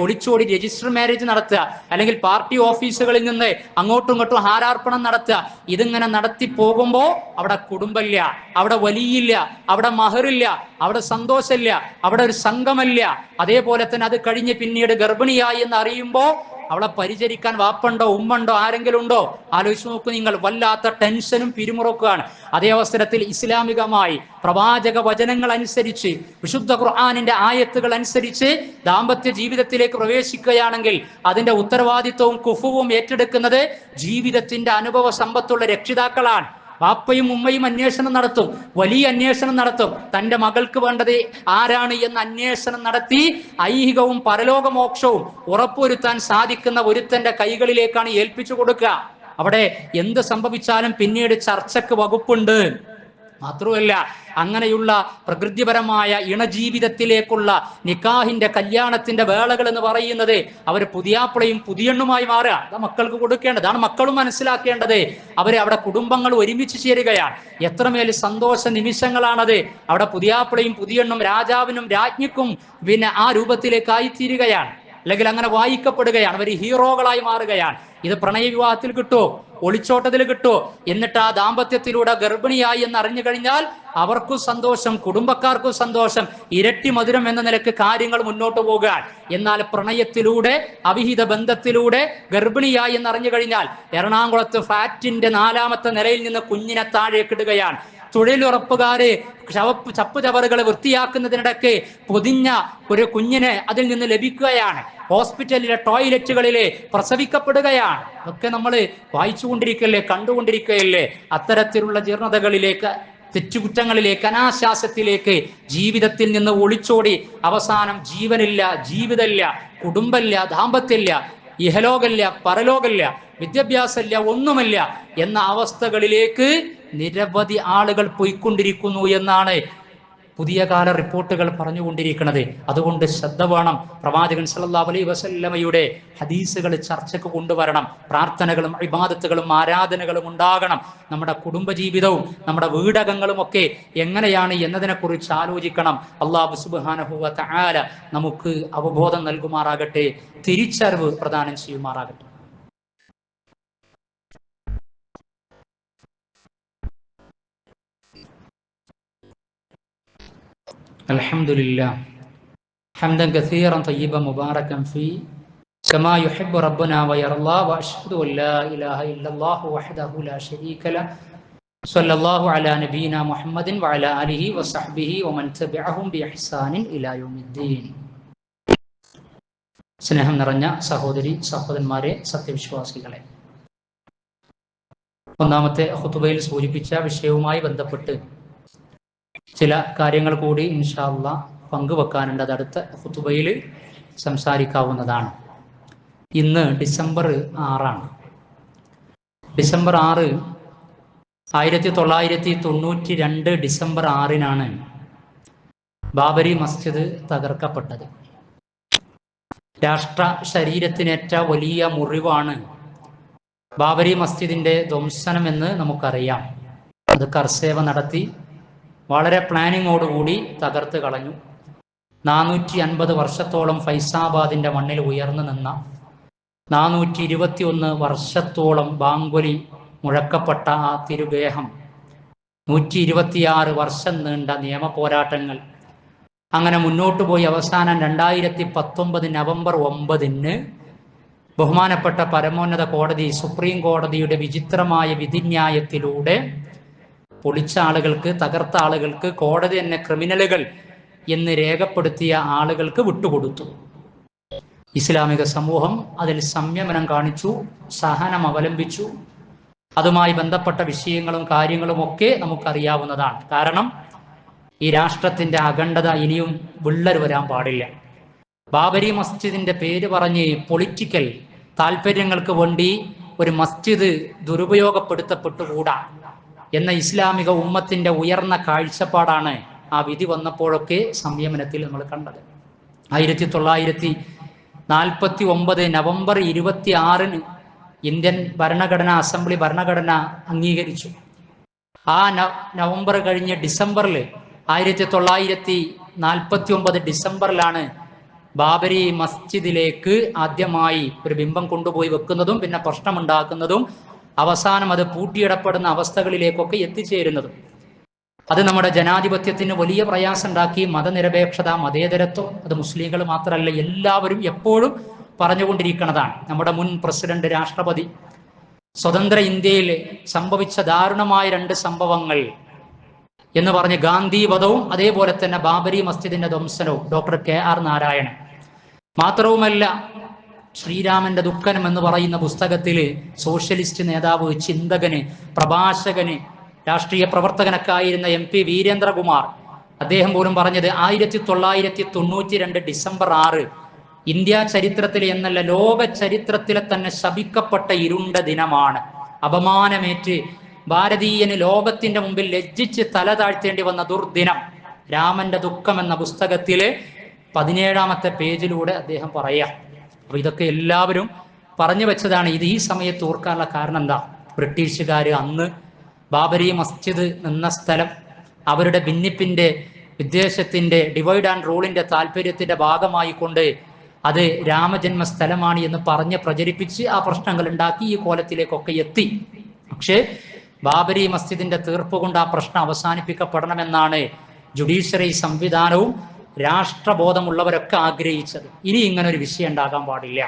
ഒളിച്ചോടി രജിസ്റ്റർ മാരേജ് നടത്തുക, അല്ലെങ്കിൽ പാർട്ടി ഓഫീസുകളിൽ നിന്ന് അങ്ങോട്ടും ഇങ്ങോട്ടും ഹാരാർപ്പണം നടത്തുക. ഇതിങ്ങനെ നടത്തി പോകുമ്പോൾ അവിടെ കുടുംബമില്ല, അവിടെ വലിയില്ല, അവിടെ മഹറില്ല, അവിടെ സന്തോഷമില്ല, അവിടെ ഒരു സംഘമല്ല. അതേപോലെ തന്നെ അത് കഴിഞ്ഞ് പിന്നീട് ഗർഭിണിയായി എന്ന് അറിയുമ്പോൾ അവളെ പരിചരിക്കാൻ വാപ്പുണ്ടോ, ഉമ്മണ്ടോ, ആരെങ്കിലും ഉണ്ടോ? ആലോചിച്ച് നോക്കൂ നിങ്ങൾ. വല്ലാത്ത ടെൻഷനും പിരിമുറുക്കുകയാണ്. അതേ അവസരത്തിൽ ഇസ്ലാമികമായി പ്രവാചക വചനങ്ങൾ അനുസരിച്ച്, വിശുദ്ധ ഖുർആനിന്റെ ആയത്തുകൾ അനുസരിച്ച് ദാമ്പത്യ ജീവിതത്തിലേക്ക് പ്രവേശിക്കുകയാണെങ്കിൽ അതിന്റെ ഉത്തരവാദിത്വവും കുഫുവും ഏറ്റെടുക്കുന്നത് ജീവിതത്തിന്റെ അനുഭവ സമ്പത്തുള്ള രക്ഷിതാക്കളാണ്. വാപ്പയും ഉമ്മയും അന്വേഷണം നടത്തും, വലിയ അന്വേഷണം നടത്തും. തൻ്റെ മകൾക്ക് വേണ്ടത് ആരാണ് എന്ന് അന്വേഷണം നടത്തി ഐഹികവും പരലോകമോക്ഷവും ഉറപ്പുവരുത്താൻ സാധിക്കുന്ന ഒരുത്തന്റെ കൈകളിലേക്കാണ് ഏൽപ്പിച്ചു കൊടുക്കുക. അവിടെ എന്ത് സംഭവിച്ചാലും പിന്നീട് ചർച്ചക്ക് വകുപ്പുണ്ട്. മാത്രമല്ല, അങ്ങനെയുള്ള പ്രകൃതിപരമായ ഇണജീവിതത്തിലേക്കുള്ള നിക്കാഹിന്റെ കല്യാണത്തിന്റെ വേളകൾ എന്ന് പറയുന്നത് അവർ പുതിയാപ്പിളയും പുതിയണ്ണുമായി മാറുക. അത് മക്കൾക്ക് കൊടുക്കേണ്ടതാണ്, മക്കളും മനസ്സിലാക്കേണ്ടത്. അവരെ അവിടെ കുടുംബങ്ങൾ ഒരുമിച്ച് ചേരുകയാണ്. എത്രമേൽ സന്തോഷ നിമിഷങ്ങളാണത്. അവിടെ പുതിയാപ്പിളയും പുതിയണ്ണും രാജാവിനും രാജ്ഞിക്കും പിന്നെ ആ രൂപത്തിലേക്കായിത്തീരുകയാണ്, അല്ലെങ്കിൽ അങ്ങനെ വായിക്കപ്പെടുകയാണ്. അവർ ഹീറോകളായി മാറുകയാണ്. ഇത് പ്രണയവിവാഹത്തിൽ കിട്ടുമോ, ഒളിച്ചോട്ടത്തിൽ കിട്ടുമോ? എന്നിട്ട് ആ ദാമ്പത്യത്തിലൂടെ ഗർഭിണിയായി എന്ന് അറിഞ്ഞു കഴിഞ്ഞാൽ അവർക്കും സന്തോഷം, കുടുംബക്കാർക്കും സന്തോഷം, ഇരട്ടി മധുരം എന്ന നിലക്ക് കാര്യങ്ങൾ മുന്നോട്ട് പോകാൻ. എന്നാൽ പ്രണയത്തിലൂടെ, അവിഹിത ബന്ധത്തിലൂടെ ഗർഭിണിയായി എന്ന് അറിഞ്ഞു കഴിഞ്ഞാൽ എറണാകുളത്ത് ഫ്ലാറ്റിന്റെ 4ാമത്തെ നിലയിൽ നിന്ന് കുഞ്ഞിനെ താഴേക്കിടുകയാണ്. തൊഴിലുറപ്പുകാര് ചപ്പ് ചവറുകൾ വൃത്തിയാക്കുന്നതിനിടയ്ക്ക് പൊതിഞ്ഞ ഒരു കുഞ്ഞിനെ അതിൽ നിന്ന് ലഭിക്കുകയാണ്. ഹോസ്പിറ്റലിലെ ടോയ്ലറ്റുകളിലെ പ്രസവിക്കപ്പെടുകയാണ്. ഒക്കെ നമ്മൾ വായിച്ചുകൊണ്ടിരിക്കല്ലേ, കണ്ടുകൊണ്ടിരിക്കുകയല്ലേ. അത്തരത്തിലുള്ള ജീർണതകളിലേക്ക്, തെറ്റുകുറ്റങ്ങളിലേക്ക്, അനാശാസ്യത്തിലേക്ക് ജീവിതത്തിൽ നിന്ന് ഒളിച്ചോടി അവസാനം ജീവനില്ല, ജീവിതമില്ല, കുടുംബമില്ല, ദാമ്പത്യമില്ല, ഇഹലോകമില്ല, പരലോകമില്ല, വിദ്യാഭ്യാസമില്ല, ഒന്നുമില്ല എന്ന അവസ്ഥകളിലേക്ക് നിരവധി ആളുകൾ പോയിക്കൊണ്ടിരിക്കുന്നു എന്നാണ് പുതിയ കാല റിപ്പോർട്ടുകൾ പറഞ്ഞുകൊണ്ടിരിക്കുന്നത്. അതുകൊണ്ട് ശ്രദ്ധ വേണം. പ്രവാചകൻ സല്ലല്ലാഹു അലൈഹി വസല്ലമയുടെ ഹദീസുകൾ ചർച്ചയ്ക്ക് കൊണ്ടുവരണം. പ്രാർത്ഥനകളും ഇബാദത്തുകളും ആരാധനകളും ഉണ്ടാകണം. നമ്മുടെ കുടുംബജീവിതവും നമ്മുടെ വീടകങ്ങളും ഒക്കെ എങ്ങനെയാണ് എന്നതിനെക്കുറിച്ച് ആലോചിക്കണം. അല്ലാഹു സുബ്ഹാനഹു വ തആല നമുക്ക് അവബോധം നൽകുമാറാകട്ടെ, തിരിച്ചറിവ് പ്രദാനം ചെയ്യുമാറാകട്ടെ. അൽഹംദുലില്ലാ ഹംദൻ കസീറൻ തയ്യിബൻ മുബാറകൻ ഫീ കമാ യുഹിബ്ബു റബ്ബുനാ വയർളാ വഅശ്ഹദു അൻ ലാ ഇലാഹ ഇല്ലല്ലാഹു വഹ്ദഹു ലാ ശരീക ലഹു സ്വല്ലല്ലാഹു അലാ നബീനാ മുഹമ്മദിൻ വഅലാ ആലിഹി വസഹ്ബിഹി വമൻ തബിഅഹും ബിഇഹ്സാനിൻ ഇലാ യൗമിദ്ദീൻ. സ്നേഹം നിറഞ്ഞ സഹോദരി സഹോദരന്മാരെ, സത്യവിശ്വാസികളെ, ഒന്നാമത്തെ ഖുതുബയിൽ സൂചിപ്പിച്ച വിഷയവുമായി ബന്ധപ്പെട്ട് ചില കാര്യങ്ങൾ കൂടി ഇൻഷാ അല്ലാഹ് പങ്കുവെക്കാനുണ്ട്. അത് അടുത്ത ഖുതുബയിൽ സംസാരിക്കാവുന്നതാണ്. ഇന്ന് December 6 December 6 1992 December 6 Babri Masjid തകർക്കപ്പെട്ടത്. രാഷ്ട്ര ശരീരത്തിനേറ്റ വലിയ മുറിവാണ് ബാബരി മസ്ജിദിന്റെ ധ്വംസനമെന്ന് നമുക്കറിയാം. അത് കർസേവ നടത്തി വളരെ പ്ലാനിങ്ങോടുകൂടി തകർത്ത് കളഞ്ഞു. 450 വർഷത്തോളം ഫൈസാബാദിന്റെ മണ്ണിൽ ഉയർന്നു നിന്ന, 421 വർഷത്തോളം ബാങ്കുലി മുഴക്കപ്പെട്ട ആ തിരുഗേഹം, 126 വർഷം നീണ്ട നിയമ പോരാട്ടങ്ങൾ, അങ്ങനെ മുന്നോട്ട് പോയി അവസാനം 2019 നവംബർ 9 ബഹുമാനപ്പെട്ട പരമോന്നത കോടതി, സുപ്രീം കോടതിയുടെ വിചിത്രമായ വിധിന്യായത്തിലൂടെ പൊളിച്ച ആളുകൾക്ക്, തകർത്ത ആളുകൾക്ക്, കോടതി തന്നെ ക്രിമിനലുകൾ എന്ന് രേഖപ്പെടുത്തിയ ആളുകൾക്ക് വിട്ടുകൊടുത്തു. ഇസ്ലാമിക സമൂഹം അതിൽ സംയമനം കാണിച്ചു, സഹനം അവലംബിച്ചു. അതുമായി ബന്ധപ്പെട്ട വിഷയങ്ങളും കാര്യങ്ങളും ഒക്കെ നമുക്കറിയാവുന്നതാണ്. കാരണം ഈ രാഷ്ട്രത്തിന്റെ അഖണ്ഡത ഇനിയും വിള്ളൽ വരാൻ പാടില്ല. ബാബരി മസ്ജിദിന്റെ പേര് പറഞ്ഞ് പൊളിറ്റിക്കൽ താല്പര്യങ്ങൾക്ക് വേണ്ടി ഒരു മസ്ജിദ് ദുരുപയോഗപ്പെടുത്തപ്പെട്ടുകൂടാ എന്ന ഇസ്ലാമിക ഉമ്മത്തിന്റെ ഉയർന്ന കാഴ്ചപ്പാടാണ് ആ വിധി വന്നപ്പോഴൊക്കെ സംയമനത്തിൽ നമ്മൾ കണ്ടത്. 1949 നവംബർ 26 ഇന്ത്യൻ ഭരണഘടന, അസംബ്ലി ഭരണഘടന അംഗീകരിച്ചു. ആ നവംബർ കഴിഞ്ഞ് ഡിസംബറിൽ 1949 ഡിസംബറിലാണ് ബാബരി മസ്ജിദിലേക്ക് ആദ്യമായി ഒരു ബിംബം കൊണ്ടുപോയി വെക്കുന്നതും പിന്നെ പ്രശ്നമുണ്ടാക്കുന്നതും അവസാനം അത് പൂട്ടിയിടപ്പെടുന്ന അവസ്ഥകളിലേക്കൊക്കെ എത്തിച്ചേരുന്നതും. അത് നമ്മുടെ ജനാധിപത്യത്തിന് വലിയ പ്രയാസം ഉണ്ടാക്കി. മതനിരപേക്ഷത, മതേതരത്വം അത് മുസ്ലിങ്ങൾ മാത്രമല്ല എല്ലാവരും എപ്പോഴും പറഞ്ഞുകൊണ്ടിരിക്കുന്നതാണ്. നമ്മുടെ മുൻ പ്രസിഡന്റ്, രാഷ്ട്രപതി സ്വതന്ത്ര ഇന്ത്യയിൽ സംഭവിച്ച ദാരുണമായ 2 സംഭവങ്ങൾ എന്ന് പറഞ്ഞ് ഗാന്ധി വധവും അതേപോലെ തന്നെ ബാബരി മസ്ജിദിന്റെ ധ്വംസനവും ഡോക്ടർ KR നാരായണൻ. മാത്രവുമല്ല, ശ്രീരാമന്റെ ദുഃഖനം എന്ന് പറയുന്ന പുസ്തകത്തിൽ സോഷ്യലിസ്റ്റ് നേതാവ്, ചിന്തകന്, പ്രഭാഷകന്, രാഷ്ട്രീയ പ്രവർത്തകനൊക്കെ ആയിരുന്ന MP വീരേന്ദ്രകുമാർ, അദ്ദേഹം പോലും പറഞ്ഞത് 1992 ഡിസംബർ 6 ഇന്ത്യ ചരിത്രത്തിലെ എന്നല്ല ലോക ചരിത്രത്തിലെ തന്നെ ശപിക്കപ്പെട്ട ഇരുണ്ട ദിനമാണ്. അപമാനമേറ്റ് ഭാരതീയന് ലോകത്തിന്റെ മുമ്പിൽ ലജ്ജിച്ച് തല താഴ്ത്തേണ്ടി വന്ന ദുർദിനം. രാമന്റെ ദുഃഖം എന്ന പുസ്തകത്തിലെ 17ാമത്തെ പേജിലൂടെ അദ്ദേഹം പറയാം. അപ്പൊ ഇതൊക്കെ എല്ലാവരും പറഞ്ഞു വെച്ചതാണ്. ഇത് ഈ സമയത്ത് ഓർക്കാനുള്ള കാരണം എന്താ? ബ്രിട്ടീഷുകാർ അന്ന് ബാബരി മസ്ജിദ് നിന്ന സ്ഥലം അവരുടെ ഭിന്നിപ്പിന്റെ വിദ്വേഷത്തിന്റെ ഡിവൈഡ് ആൻഡ് റൂളിന്റെ താല്പര്യത്തിന്റെ ഭാഗമായി കൊണ്ട് അത് രാമജന്മ സ്ഥലമാണ് എന്ന് പറഞ്ഞ് പ്രചരിപ്പിച്ച് ആ പ്രശ്നങ്ങൾ ഉണ്ടാക്കി ഈ കോലത്തിലേക്കൊക്കെ എത്തി. പക്ഷേ ബാബരി മസ്ജിദിന്റെ തീർപ്പ് കൊണ്ട് ആ പ്രശ്നം അവസാനിപ്പിക്കപ്പെടണമെന്നാണ് ജുഡീഷ്യറി സംവിധാനവും രാഷ്ട്രബോധമുള്ളവരൊക്കെ ആഗ്രഹിച്ചത്. ഇനി ഇങ്ങനെ ഒരു വിഷയം ഉണ്ടാകാൻ പാടില്ല.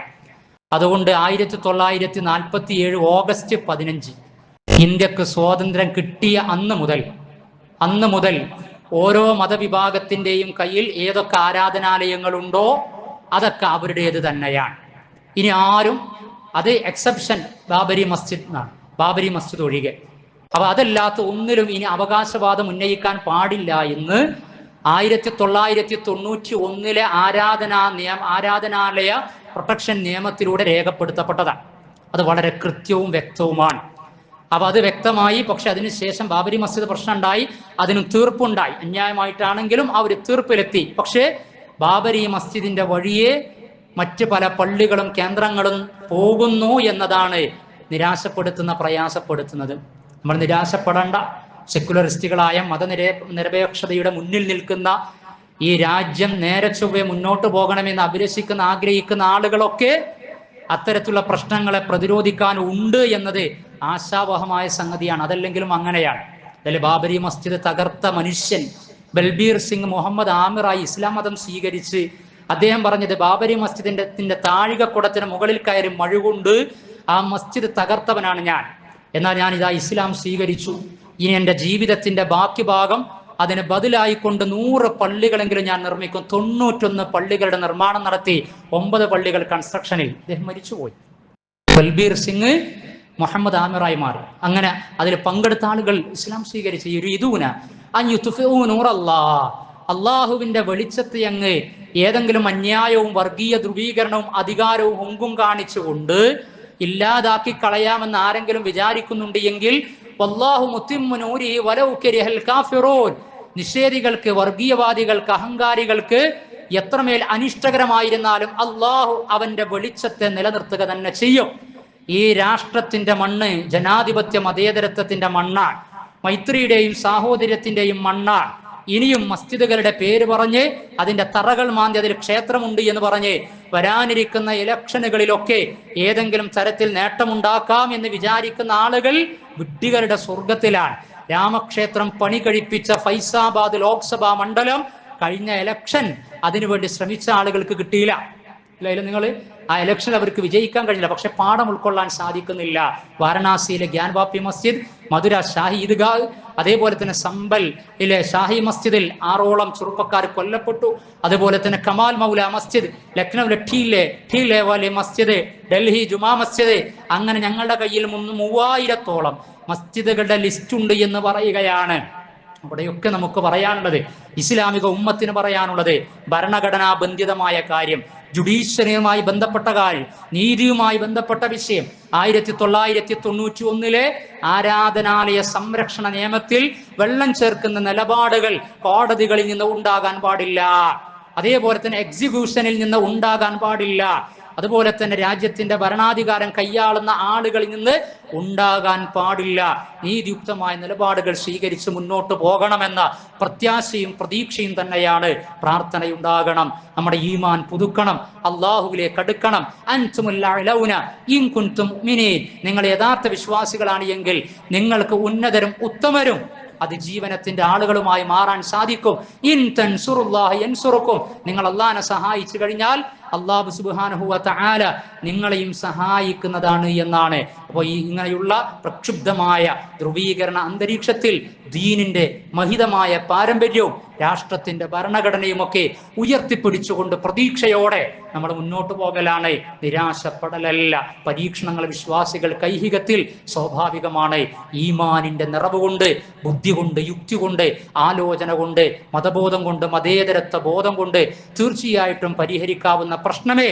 അതുകൊണ്ട് 1947 ഓഗസ്റ്റ് 15 ഇന്ത്യക്ക് സ്വാതന്ത്ര്യം കിട്ടിയ അന്ന് മുതൽ ഓരോ മതവിഭാഗത്തിന്റെയും കയ്യിൽ ഏതൊക്കെ ആരാധനാലയങ്ങളുണ്ടോ അതൊക്കെ അവരുടേത് തന്നെയാണ്. ഇനി ആരും അത് എക്സെപ്ഷൻ ബാബരി മസ്ജിദ് ഒഴികെ. അപ്പൊ അതല്ലാത്ത ഒന്നിലും ഇനി അവകാശവാദം ഉന്നയിക്കാൻ പാടില്ല എന്ന് 1991 ആരാധനാലയ പ്രൊട്ടക്ഷൻ നിയമത്തിലൂടെ രേഖപ്പെടുത്തപ്പെട്ടതാണ്. അത് വളരെ കൃത്യവും വ്യക്തവുമാണ്. അപ്പൊ അത് വ്യക്തമായി. പക്ഷെ അതിനുശേഷം ബാബരി മസ്ജിദ് പ്രശ്നം ഉണ്ടായി, അതിനും തീർപ്പുണ്ടായി. അന്യായമായിട്ടാണെങ്കിലും അവർ തീർപ്പിലെത്തി. പക്ഷേ ബാബരി മസ്ജിദിന്റെ വഴിയെ മറ്റ് പല പള്ളികളും കേന്ദ്രങ്ങളും പോകുന്നു എന്നതാണ് പ്രയാസപ്പെടുത്തുന്നത്. നമ്മൾ നിരാശപ്പെടേണ്ട. സെക്കുലറിസ്റ്റുകളായ മതനിരപേക്ഷതയുടെ മുന്നിൽ നിൽക്കുന്ന ഈ രാജ്യം നേരെ ചൊവ്വെ മുന്നോട്ട് പോകണമെന്ന് ആഗ്രഹിക്കുന്ന ആളുകളൊക്കെ അത്തരത്തിലുള്ള പ്രശ്നങ്ങളെ പ്രതിരോധിക്കാൻ ഉണ്ട് എന്നത് ആശാവഹമായ സംഗതിയാണ്. അതല്ലെങ്കിലും അങ്ങനെയാണ്. അതിൽ ബാബരി മസ്ജിദ് തകർത്ത മനുഷ്യൻ ബൽബീർ സിംഗ് മുഹമ്മദ് ആമിറായി ഇസ്ലാം മതം സ്വീകരിച്ച് അദ്ദേഹം പറഞ്ഞത് ബാബരി മസ്ജിദിന്റെ താഴികക്കുടത്തിന് മുകളിൽ കയറി മഴുകൊണ്ട് ആ മസ്ജിദ് തകർത്തവനാണ് ഞാൻ. എന്നാൽ ഞാൻ ഇതാ ഇസ്ലാം സ്വീകരിച്ചു. ഇനി എൻ്റെ ജീവിതത്തിന്റെ ബാക്കി ഭാഗം അതിന് ബദലായിക്കൊണ്ട് 100 പള്ളികളെങ്കിലും ഞാൻ നിർമ്മിക്കും. 91 പള്ളികളുടെ നിർമ്മാണം നടത്തി. 9 പള്ളികൾ കൺസ്ട്രക്ഷനിൽ. അദ്ദേഹം മരിച്ചുപോയി. ബൽബീർ സിംഗ് മുഹമ്മദ് ആമിറായി മാറി. അങ്ങനെ അതിൽ പങ്കെടുത്ത ആളുകൾ ഇസ്ലാം സ്വീകരിച്ച് അള്ളാഹുവിന്റെ വെളിച്ചത്തെ അങ്ങ് ഏതെങ്കിലും അന്യായവും വർഗീയ ധ്രുവീകരണവും അധികാരവും ഹുങ്കും കാണിച്ചുകൊണ്ട് ഇല്ലാതാക്കി കളയാമെന്ന് ആരെങ്കിലും വിചാരിക്കുന്നുണ്ട് എങ്കിൽ വല്ലാഹു മുത്തിമ്മു നൂരിഹി വലൗ കരിഹൽ കാഫിറൂൻ, നിഷേധികൾക്ക്, വർഗീയവാദികൾക്ക്, അഹങ്കാരികൾക്ക് എത്രമേൽ അനിഷ്ടകരമായിരുന്നാലും അള്ളാഹു അവന്റെ വെളിച്ചത്തെ നിലനിർത്തുക തന്നെ ചെയ്യും. ഈ രാഷ്ട്രത്തിന്റെ മണ്ണ് ജനാധിപത്യ മതേതരത്വത്തിന്റെ മണ്ണാണ്, മൈത്രിയുടെയും സാഹോദര്യത്തിന്റെയും മണ്ണാണ്. ഇനിയും മസ്ജിദുകളുടെ പേര് പറഞ്ഞ് അതിന്റെ തറകൾ മാന്തി അതിൽ ക്ഷേത്രമുണ്ട് എന്ന് പറഞ്ഞ് വരാനിരിക്കുന്ന ഇലക്ഷനുകളിലൊക്കെ ഏതെങ്കിലും തരത്തിൽ നേട്ടമുണ്ടാക്കാം എന്ന് വിചാരിക്കുന്ന ആളുകൾ വിഡ്ഢികളുടെ സ്വർഗത്തിലാണ്. രാമക്ഷേത്രം പണി കഴിപ്പിച്ച ഫൈസാബാദ് ലോക്സഭാ മണ്ഡലം കഴിഞ്ഞ ഇലക്ഷൻ അതിനുവേണ്ടി ശ്രമിച്ച ആളുകൾക്ക് കിട്ടിയില്ല. അല്ല, നിങ്ങൾ ആ ഇലക്ഷൻ അവർക്ക് വിജയിക്കാൻ കഴിഞ്ഞില്ല. പക്ഷെ പാഠം ഉൾക്കൊള്ളാൻ സാധിക്കുന്നില്ല. വാരണാസിയിലെ ഗ്യാൻവാപ്പി മസ്ജിദ്, മധുര ഷാഹി ഈദ്ഗാഹ്, അതേപോലെ തന്നെ സംബൽ ഷാഹി മസ്ജിദിൽ 6ഓളം ചെറുപ്പക്കാർ കൊല്ലപ്പെട്ടു. അതുപോലെ തന്നെ കമാൽ മൗല മസ്ജിദ്, ലക്നൌവിലെ ഠീലെ വാലി മസ്ജിദ്, ഡൽഹി ജുമാ മസ്ജിദ്, അങ്ങനെ ഞങ്ങളുടെ കയ്യിൽ 3000ഓളം മസ്ജിദുകളുടെ ലിസ്റ്റ് ഉണ്ട് എന്ന് പറയുകയാണ്. അവിടെയൊക്കെ നമുക്ക് പറയാനുള്ളത്, ഇസ്ലാമിക ഉമ്മത്തിന് പറയാനുള്ളത് ഭരണഘടനാ ബന്ധിതമായ കാര്യം, ജുഡീഷ്യറിയുമായി ബന്ധപ്പെട്ട കാര്യം, നീതിയുമായി ബന്ധപ്പെട്ട വിഷയം. 1991 ആരാധനാലയ സംരക്ഷണ നിയമത്തിൽ വെള്ളം ചേർക്കുന്ന നിലപാടുകൾ കോടതികളിൽ നിന്ന് ഉണ്ടാകാൻ പാടില്ല. അതേപോലെ തന്നെ എക്സിക്യൂഷനിൽ നിന്ന് ഉണ്ടാകാൻ പാടില്ല. അതുപോലെ തന്നെ രാജ്യത്തിന്റെ ഭരണാധികാരം കൈയാളുന്ന ആളുകളിൽ നിന്ന് ഉണ്ടാകാൻ പാടില്ല. നീതിയുക്തമായ നിലപാടുകൾ സ്വീകരിച്ച് മുന്നോട്ട് പോകണമെന്ന പ്രത്യാശയും പ്രതീക്ഷയും തന്നെയാണ്. പ്രാർത്ഥനയുണ്ടാകണം, നമ്മുടെ ഈമാൻ പുതുക്കണം, അള്ളാഹുവിലേക്ക് അടുക്കണം. അൻതുമുൽ അഅലൗന ഇൻ കുൻതും മുഅ്മിനീൻ, നിങ്ങൾ യഥാർത്ഥ വിശ്വാസികളാണ് എങ്കിൽ നിങ്ങൾക്ക് ഉന്നതരും ഉത്തമരും അതിജീവനത്തിന്റെ ആളുകളുമായി മാറാൻ സാധിക്കും. ഇൻ തൻസുറുല്ലാഹ യൻസുറുക്കും, നിങ്ങൾ അള്ളാഹനെ സഹായിച്ചു കഴിഞ്ഞാൽ അല്ലാഹു സുബ്ഹാനഹു വ തആല നിങ്ങളെയും സഹായിക്കുന്നതാണ് എന്നാണ്. അപ്പോൾ ഈ ഇങ്ങനെയുള്ള പ്രക്ഷുബ്ധമായ ധ്രുവീകരണ അന്തരീക്ഷത്തിൽ ദീനിന്റെ മഹിതമായ പാരമ്പര്യവും രാഷ്ട്രത്തിന്റെ ഭരണഘടനയും ഒക്കെ ഉയർത്തിപ്പിടിച്ചുകൊണ്ട് പ്രതീക്ഷയോടെ നമ്മൾ മുന്നോട്ട് പോകലാണ്, നിരാശപ്പെടലല്ല. പരീക്ഷണങ്ങൾ വിശ്വാസികൾ കൈഹികത്തിൽ സ്വാഭാവികമാണ്. ഈമാനിന്റെ നിറവ് കൊണ്ട്, ബുദ്ധി കൊണ്ട്, യുക്തി കൊണ്ട്, ആലോചന കൊണ്ട്, മതബോധം കൊണ്ട്, മതേതരത്വ ബോധം കൊണ്ട് തീർച്ചയായിട്ടും പരിഹരിക്കാവുന്ന പ്രശ്നമേ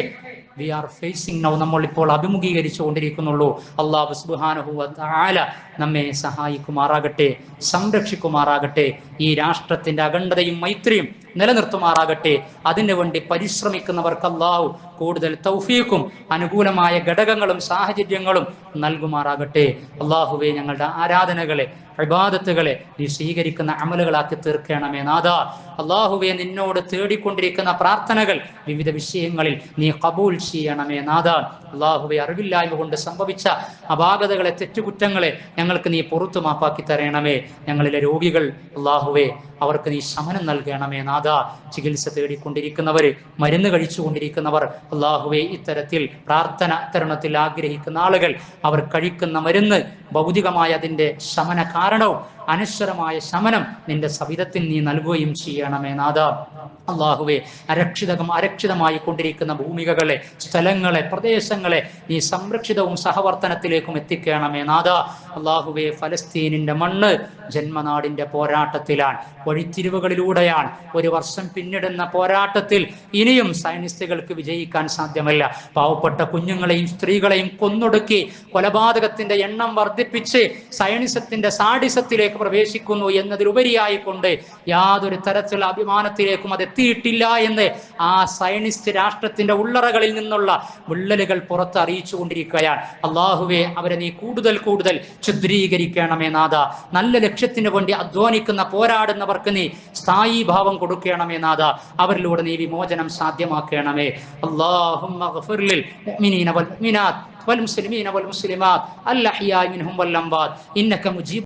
വി ആർ ഫേസിങ് നൗ, നമ്മൾ ഇപ്പോൾ അഭിമുഖീകരിച്ചു കൊണ്ടിരിക്കുന്നുള്ളൂ. അല്ലാഹു സുബ്ഹാനഹു വ തആല നമ്മെ സഹായിക്കുമാറാകട്ടെ, സംരക്ഷിക്കുമാറാകട്ടെ, ഈ രാഷ്ട്രത്തിന്റെ അഖണ്ഡതയും മൈത്രിയും നിലനിർത്തുമാറാകട്ടെ. അതിനു വേണ്ടി പരിശ്രമിക്കുന്നവർക്ക് അല്ലാഹു കൂടുതൽ തൗഫീഖും അനുകൂലമായ ഘടകങ്ങളും സാഹചര്യങ്ങളും നൽകുമാറാകട്ടെ. അല്ലാഹുവേ, ഞങ്ങളുടെ ആരാധനകളെ, ഇബാദത്തുകളെ നീ സ്വീകരിക്കുന്ന അമലുകളാക്കി തീർക്കണമേ നാഥാ. അല്ലാഹുവേ, നിന്നോട് തേടിക്കൊണ്ടിരിക്കുന്ന പ്രാർത്ഥനകൾ വിവിധ വിഷയങ്ങളിൽ നീ ഖബൂൽ ചെയ്യണമേ നാഥാ. അല്ലാഹുവേ, അറിവില്ലായ്മ കൊണ്ട് സംഭവിച്ച അപാകതകളെ, തെറ്റുകുറ്റങ്ങളെ ഞങ്ങൾക്ക് നീ പുറത്തു മാപ്പാക്കി തരണമേ. ഞങ്ങളിലെ രോഗികൾ അല്ലാഹുവേ, അവർക്ക് നീ ശമനം നൽകണമേ നാഥാ. ചികിത്സ തേടിക്കൊണ്ടിരിക്കുന്നവർ, മരുന്ന് കഴിച്ചുകൊണ്ടിരിക്കുന്നവർ അല്ലാഹുവേ, ഇത്തരത്തിൽ പ്രാർത്ഥന തരുണത്തിൽ ആഗ്രഹിക്കുന്ന ആളുകൾ, അവർ കഴിക്കുന്ന മരുന്ന് ഭൗതികമായ അതിൻ്റെ ശമന കാരണവും അനശ്വരമായ ശമനം നിന്റെ സവിധത്തിൽ നീ നൽകുകയും ചെയ്യണമേ നാഥാ. അല്ലാഹുവേ, അരക്ഷിതമായി കൊണ്ടിരിക്കുന്ന ഭൂമികകളെ, സ്ഥലങ്ങളെ, പ്രദേശങ്ങളെ നീ സംരക്ഷിതവും സഹവർത്തനത്തിലേക്കും എത്തിക്കണമേ നാഥാ. അല്ലാഹുവേ, ഫലസ്തീനിന്റെ മണ്ണ് ജന്മനാടിന്റെ പോരാട്ടത്തിലാണ്, വഴിത്തിരിവുകളിലൂടെയാണ്. ഒരു വർഷം പിന്നിടുന്ന പോരാട്ടത്തിൽ ഇനിയും സയനിസ്റ്റുകൾക്ക് വിജയിക്കാൻ സാധ്യമല്ല. പാവപ്പെട്ട കുഞ്ഞുങ്ങളെയും സ്ത്രീകളെയും കൊന്നൊടുക്കി കൊലപാതകത്തിന്റെ എണ്ണം വർദ്ധിപ്പിച്ച് സയനിസത്തിന്റെ സാഡിസത്തിലേക്ക് പ്രവേശിക്കുന്നു എന്നതിലുപരിയായിക്കൊണ്ട് യാതൊരു തരത്തിലുള്ള അഭിമാനത്തിലേക്കും അത് എത്തിയിട്ടില്ല എന്ന് ആ സയനിസ്റ്റ് രാഷ്ട്രത്തിന്റെ ഉള്ളറകളിൽ നിന്നുള്ള വിള്ളലുകൾ പുറത്ത് അറിയിച്ചു കൊണ്ടിരിക്കുകയാണ്. അല്ലാഹുവേ, അവരെ നീ കൂടുതൽ ഛിദ്രീകരിക്കണമേ നാഥാ. നല്ല ലക്ഷ്യത്തിന് വേണ്ടി അധ്വാനിക്കുന്ന, പോരാടുന്നവർക്ക് നീ സ്ഥായി ഭാവം കൊടുക്കണമേ നാഥാ. അവരിലൂടെ നീ വിമോചനം സാധ്യമാക്കണമേ. അല്ലാഹുമ്മ ഗ്ഫിർ ലിൽ മുഅ്മിനീന വൽ മുഅ്മിനാത്ത് വൽ മുസ്ലിമീന വൽ മുസ്ലിമാത്ത് അൽ അഹ്യാഇ മിൻഹും വൽ അംവാത്ത് ഇന്നക മുജീബ്